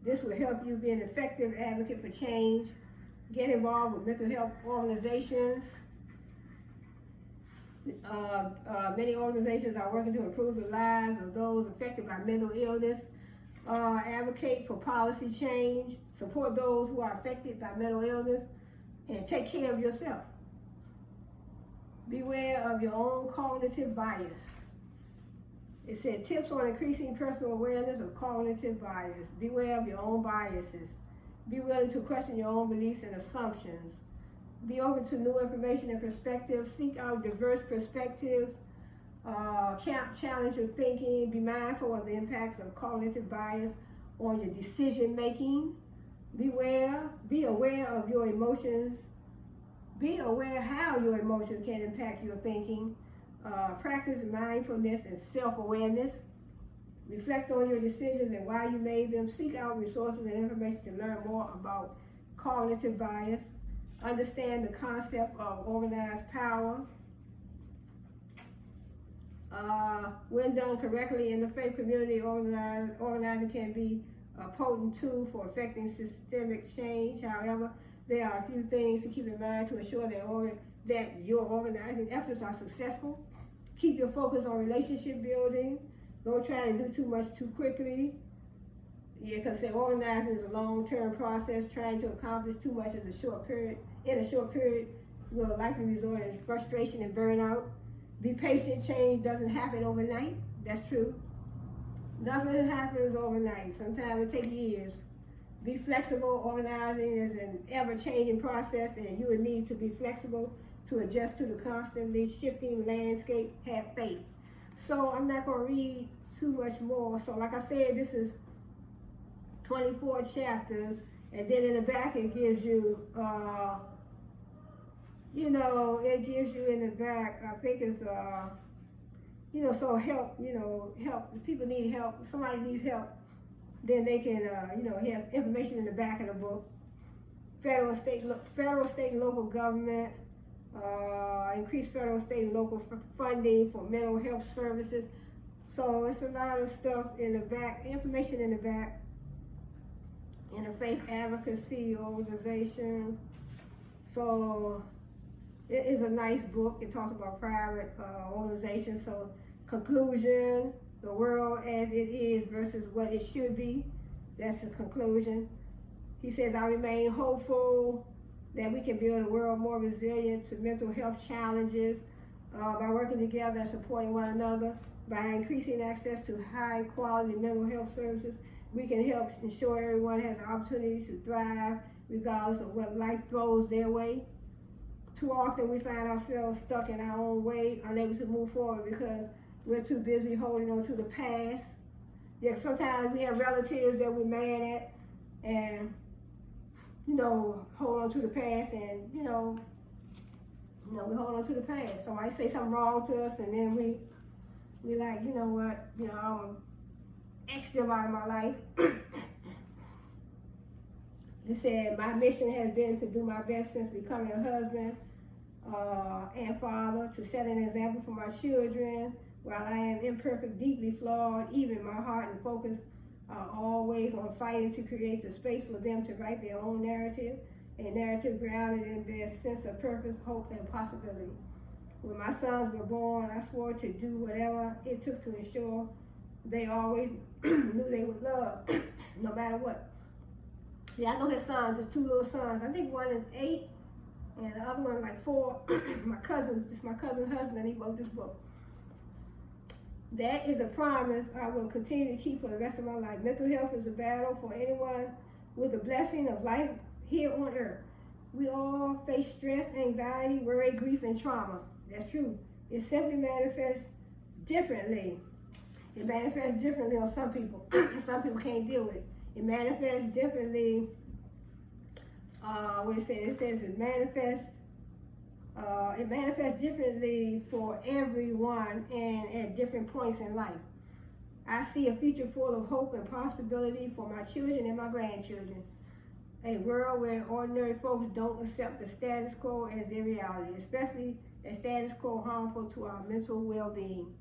This will help you be an effective advocate for change. Get involved with mental health organizations. Many organizations are working to improve the lives of those affected by mental illness. Advocate for policy change. Support those who are affected by mental illness. And take care of yourself. Beware of your own cognitive bias. It said tips on increasing personal awareness of cognitive bias. Beware of your own biases. Be willing to question your own beliefs and assumptions. Be open to new information and perspectives. Seek out diverse perspectives. Challenge your thinking. Be mindful of the impact of cognitive bias on your decision making. Be aware of your emotions. Be aware how your emotions can impact your thinking. Practice mindfulness and self-awareness. Reflect on your decisions and why you made them. Seek out resources and information to learn more about cognitive bias. Understand the concept of organized power. When done correctly in the faith community, organizing can be a potent tool for affecting systemic change. However, there are a few things to keep in mind to ensure that your organizing efforts are successful. Keep your focus on relationship building. Don't try to do too much too quickly. Because organizing is a long-term process. Trying to accomplish too much in a short period will likely result in frustration and burnout. Be patient. Change doesn't happen overnight. That's true. Nothing happens overnight. Sometimes it takes years. Be flexible. Organizing is an ever-changing process, and you will need to be flexible to adjust to the constantly shifting landscape. Have faith. So I'm not going to read too much more. So like I said, this is 24 chapters, and then in the back it gives you, it gives you in the back, I think it's, so help, help. If people need help, if somebody needs help, then they can, he has information in the back of the book. federal, state, and local government, increase federal, state, and local funding for mental health services. So it's a lot of stuff in the back, information in the back. In a faith advocacy organization. So it is a nice book. It talks about private organizations. So conclusion, the world as it is versus what it should be. That's the conclusion. He says, I remain hopeful that we can build a world more resilient to mental health challenges by working together and supporting one another, by increasing access to high quality mental health services. We can help ensure everyone has the opportunity to thrive regardless of what life throws their way. Too often we find ourselves stuck in our own way, unable to move forward because we're too busy holding on to the past. Yeah, sometimes we have relatives that we're mad at and, hold on to the past and, we hold on to the past. Somebody say something wrong to us and then we like, you know what, I'm X them out of my life. He said, my mission has been to do my best since becoming a husband and father, to set an example for my children. While I am imperfect, deeply flawed, even my heart and focus are always on fighting to create the space for them to write their own narrative, a narrative grounded in their sense of purpose, hope, and possibility. When my sons were born, I swore to do whatever it took to ensure they always knew they would love, no matter what. Yeah, I know his sons, his 2 little sons. I think one is 8, and the other one like 4. My cousin's husband, he wrote this book. That is a promise I will continue to keep for the rest of my life. Mental health is a battle for anyone with the blessing of life here on earth. We all face stress, anxiety, worry, grief, and trauma. That's true. It simply manifests differently. It manifests differently on some people. Some people can't deal with it. It manifests differently. It says it manifests differently for everyone and at different points in life. I see a future full of hope and possibility for my children and my grandchildren. A world where ordinary folks don't accept the status quo as their reality, especially a status quo harmful to our mental well-being.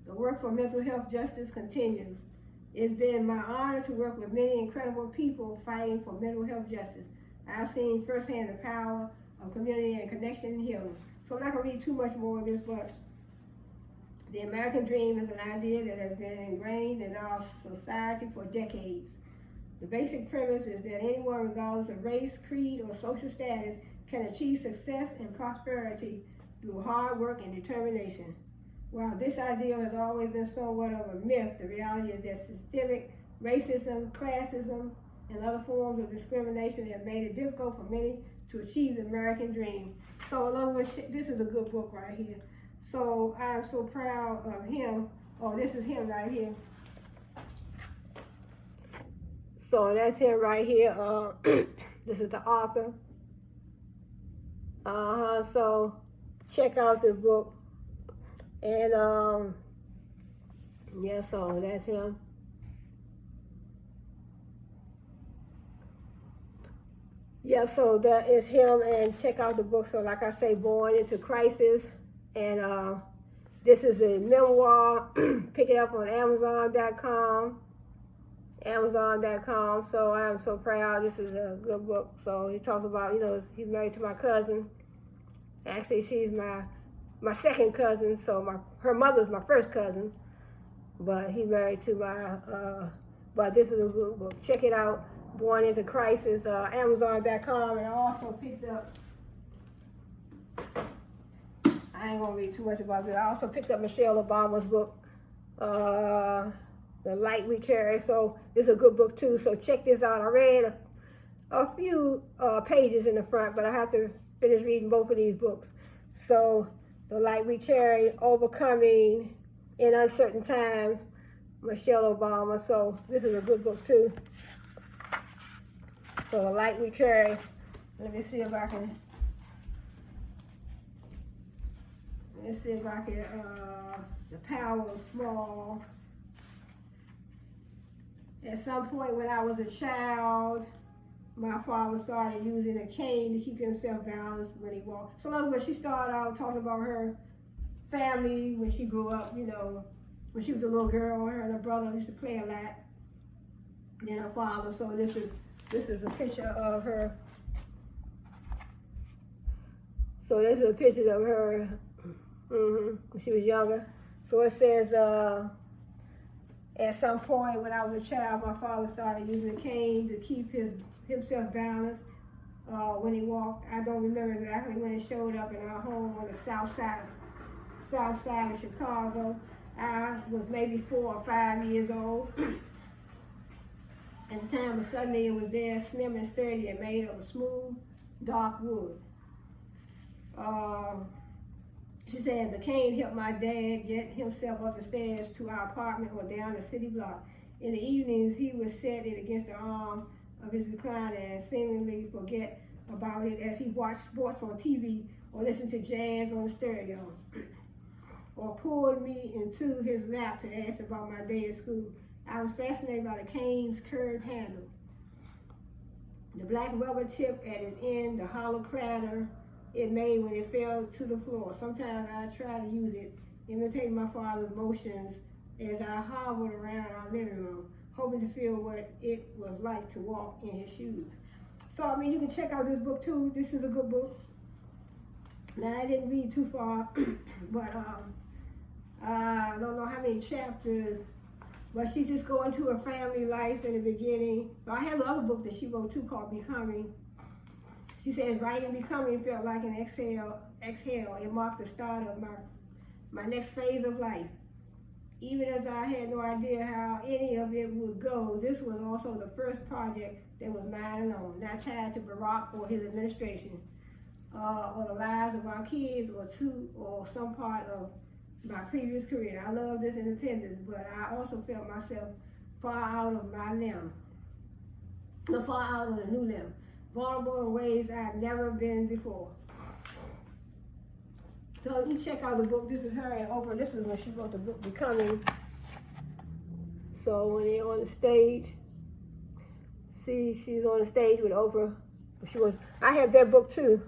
The work for mental health justice continues. It's been my honor to work with many incredible people fighting for mental health justice. I've seen firsthand the power of community and connection and healing. So I'm not going to read too much more of this, but the American dream is an idea that has been ingrained in our society for decades. The basic premise is that anyone, regardless of race, creed, or social status, can achieve success and prosperity through hard work and determination. While this ideal has always been somewhat of a myth, the reality is that systemic racism, classism, and other forms of discrimination have made it difficult for many to achieve the American dream. So in other words, this is a good book right here. So I am so proud of him. Oh, this is him right here. So that's him right here. This is the author. So check out the book. And yeah, so that's him. Yeah, so that is him, and check out the book. So like I say, Born into Crisis, and this is a memoir. Pick it up on Amazon.com. So I am so proud. This is a good book. So he talks about, he's married to my cousin. Actually, she's my second cousin, so her mother's my first cousin, but he's married to but this is a good book. Check it out, Born into Crisis, Amazon.com, and I also picked up, I ain't gonna read too much about this, I also picked up Michelle Obama's book, The Light We Carry, so this is a good book too, so check this out. I read a few pages in the front, but I have to finish reading both of these books. So, The Light We Carry, Overcoming in Uncertain Times, Michelle Obama. So this is a good book too. So The Light We Carry. Let me see if I can. The Power of Small. At some point when I was a child, my father started using a cane to keep himself balanced when he walked. So in other words, she started out talking about her family when she grew up, you know, when she was a little girl. Her and her brother used to play a lot. And her father. So this is a picture of her. So this is a picture of her when she was younger. So it says, at some point when I was a child, my father started using a cane to keep himself balanced when he walked. I don't remember exactly when it showed up in our home on the south side of Chicago. I was maybe 4 or 5 years old. At the time, but suddenly it was there, slim and sturdy and made of a smooth, dark wood. She said the cane helped my dad get himself up the stairs to our apartment or down the city block. In the evenings, he would set it against the arm of his recliner and seemingly forget about it as he watched sports on TV or listened to jazz on the stereo, or pulled me into his lap to ask about my day at school. I was fascinated by the cane's curved handle, the black rubber tip at its end, the hollow clatter it made when it fell to the floor. Sometimes I tried to use it, imitating my father's motions as I hobbled around our living room, hoping to feel what it was like to walk in his shoes. So, I mean, you can check out this book too. This is a good book. Now, I didn't read too far, but I don't know how many chapters, but she's just going to her family life in the beginning. But I have another book that she wrote too called Becoming. She says, writing Becoming felt like an exhale. It marked the start of my next phase of life. Even as I had no idea how any of it would go, this was also the first project that was mine alone, not tied to Barack or his administration, or the lives of our kids, or some part of my previous career. I love this independence, but I also felt myself far out of my limb, far out on a new limb, vulnerable in ways I'd never been before. So you check out the book. This is her and Oprah. This is when she wrote the book Becoming. So when they're on the stage, see, she's on the stage with Oprah. I have that book too,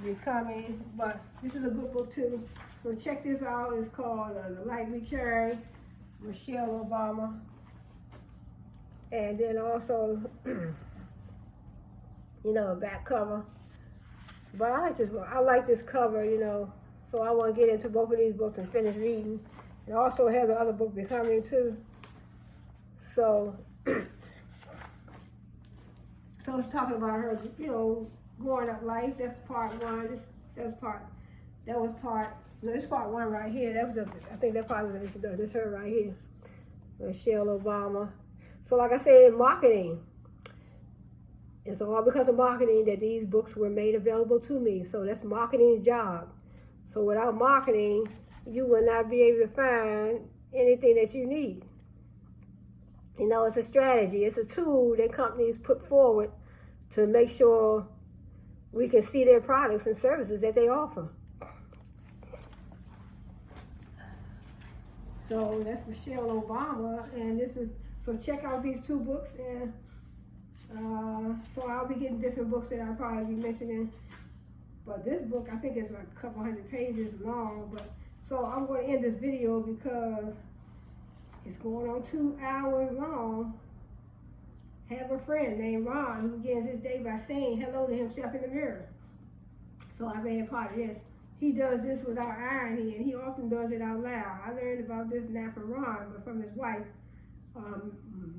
Becoming, but this is a good book too. So check this out. It's called The Light We Carry, Michelle Obama. And then also, you know, a back cover. But I like this book. I like this cover, you know, so I want to get into both of these books and finish reading. And I also have the other book, Becoming, too. So it's talking about her, you know, growing up life. That's part one. This part one right here. I think that part was the introduction. This her right here, Michelle Obama. So like I said, marketing. It's all because of marketing that these books were made available to me. So that's marketing's job. So without marketing, you will not be able to find anything that you need. You know, it's a strategy. It's a tool that companies put forward to make sure we can see their products and services that they offer. So that's Michelle Obama, and so check out these two books, and so I'll be getting different books that I'll probably be mentioning. But this book, I think it's like a couple hundred pages long. But so I'm going to end this video because it's going on 2 hours long. Have a friend named Ron who begins his day by saying hello to himself in the mirror. So I read part of this. He does this without irony, and he often does it out loud. I learned about this not from Ron, but from his wife,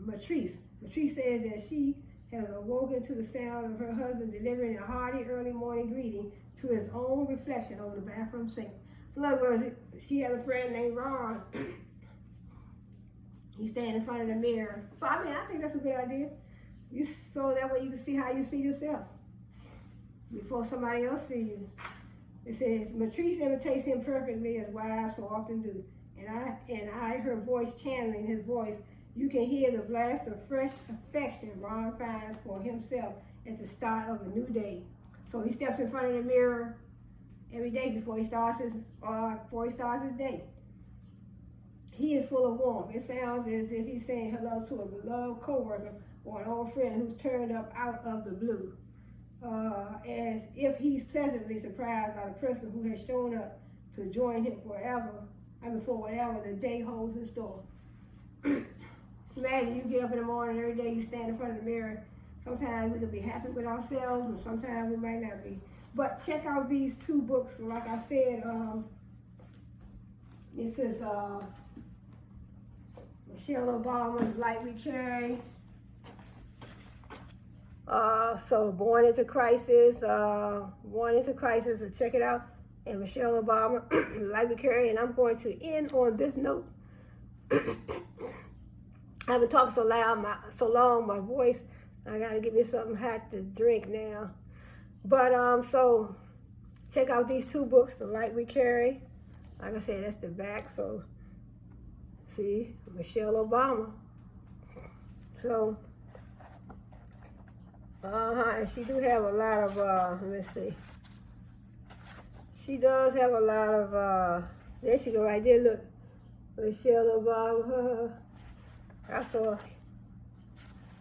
Matrice. Matrice says that she has awoken to the sound of her husband delivering a hearty early morning greeting to his own reflection over the bathroom sink. So in other words, she has a friend named Ron. He stands in front of the mirror. So I mean, I think that's a good idea. So that way you can see how you see yourself before somebody else sees you. It says, Matrice imitates him perfectly as wives so often do. And I, her voice channeling his voice, you can hear the blast of fresh affection Ron finds for himself at the start of a new day. So he steps in front of the mirror every day before he starts his day. He is full of warmth. It sounds as if he's saying hello to a beloved coworker or an old friend who's turned up out of the blue, as if he's pleasantly surprised by the person who has shown up to join him forever, for whatever the day holds in store. Imagine you get up in the morning, every day you stand in front of the mirror. Sometimes we can be happy with ourselves, and sometimes we might not be. But check out these two books. Like I said, this is Michelle Obama's Light We Carry. So Born into Crisis, so check it out. And Michelle Obama, Light We Carry. And I'm going to end on this note. I haven't talked so long, my voice, I gotta get me something hot to drink now. But so check out these two books, The Light We Carry. Like I said, that's the back. So see, Michelle Obama. So and she do have a lot of let me see. She does have a lot of there she go right there, look. Michelle Obama. I saw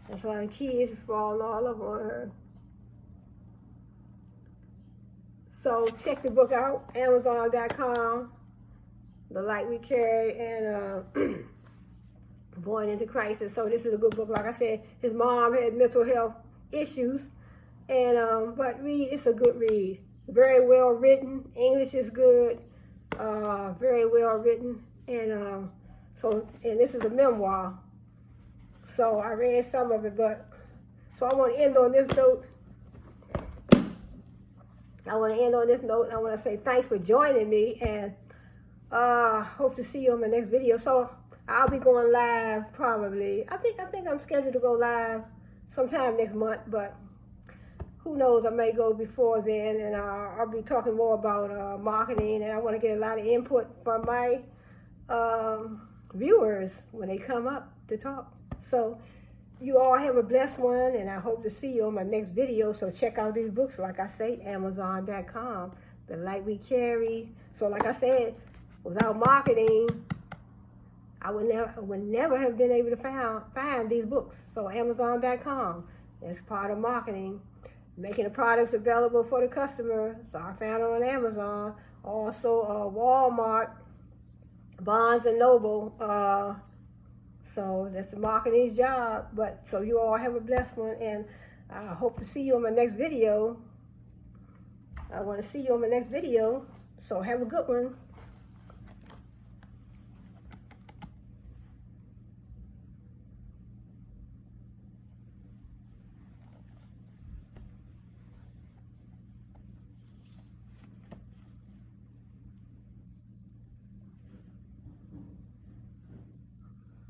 the kids falling all up on her. So check the book out, Amazon.com, The Light We Carry, and Born into Crisis. So this is a good book. Like I said, his mom had mental health issues, and but it's a good read. Very well written. English is good. Very well written, and this is a memoir. So I read some of it, so I want to end on this note. I want to say thanks for joining me, and hope to see you on the next video. So I'll be going live probably. I think I'm scheduled to go live sometime next month, but who knows? I may go before then, and I'll be talking more about marketing, and I want to get a lot of input from my viewers when they come up to talk. So you all have a blessed one, and I hope to see you on my next video. So check out these books, like I say, Amazon.com, The Light We Carry. So like I said, without marketing, I would never have been able to find these books. So Amazon.com, that's part of marketing. Making the products available for the customer. So I found it on Amazon. Also Walmart, Barnes and Noble. So that's the marketing's job. But so you all have a blessed one, and I hope to see you on my next video. I want to see you on my next video. So have a good one.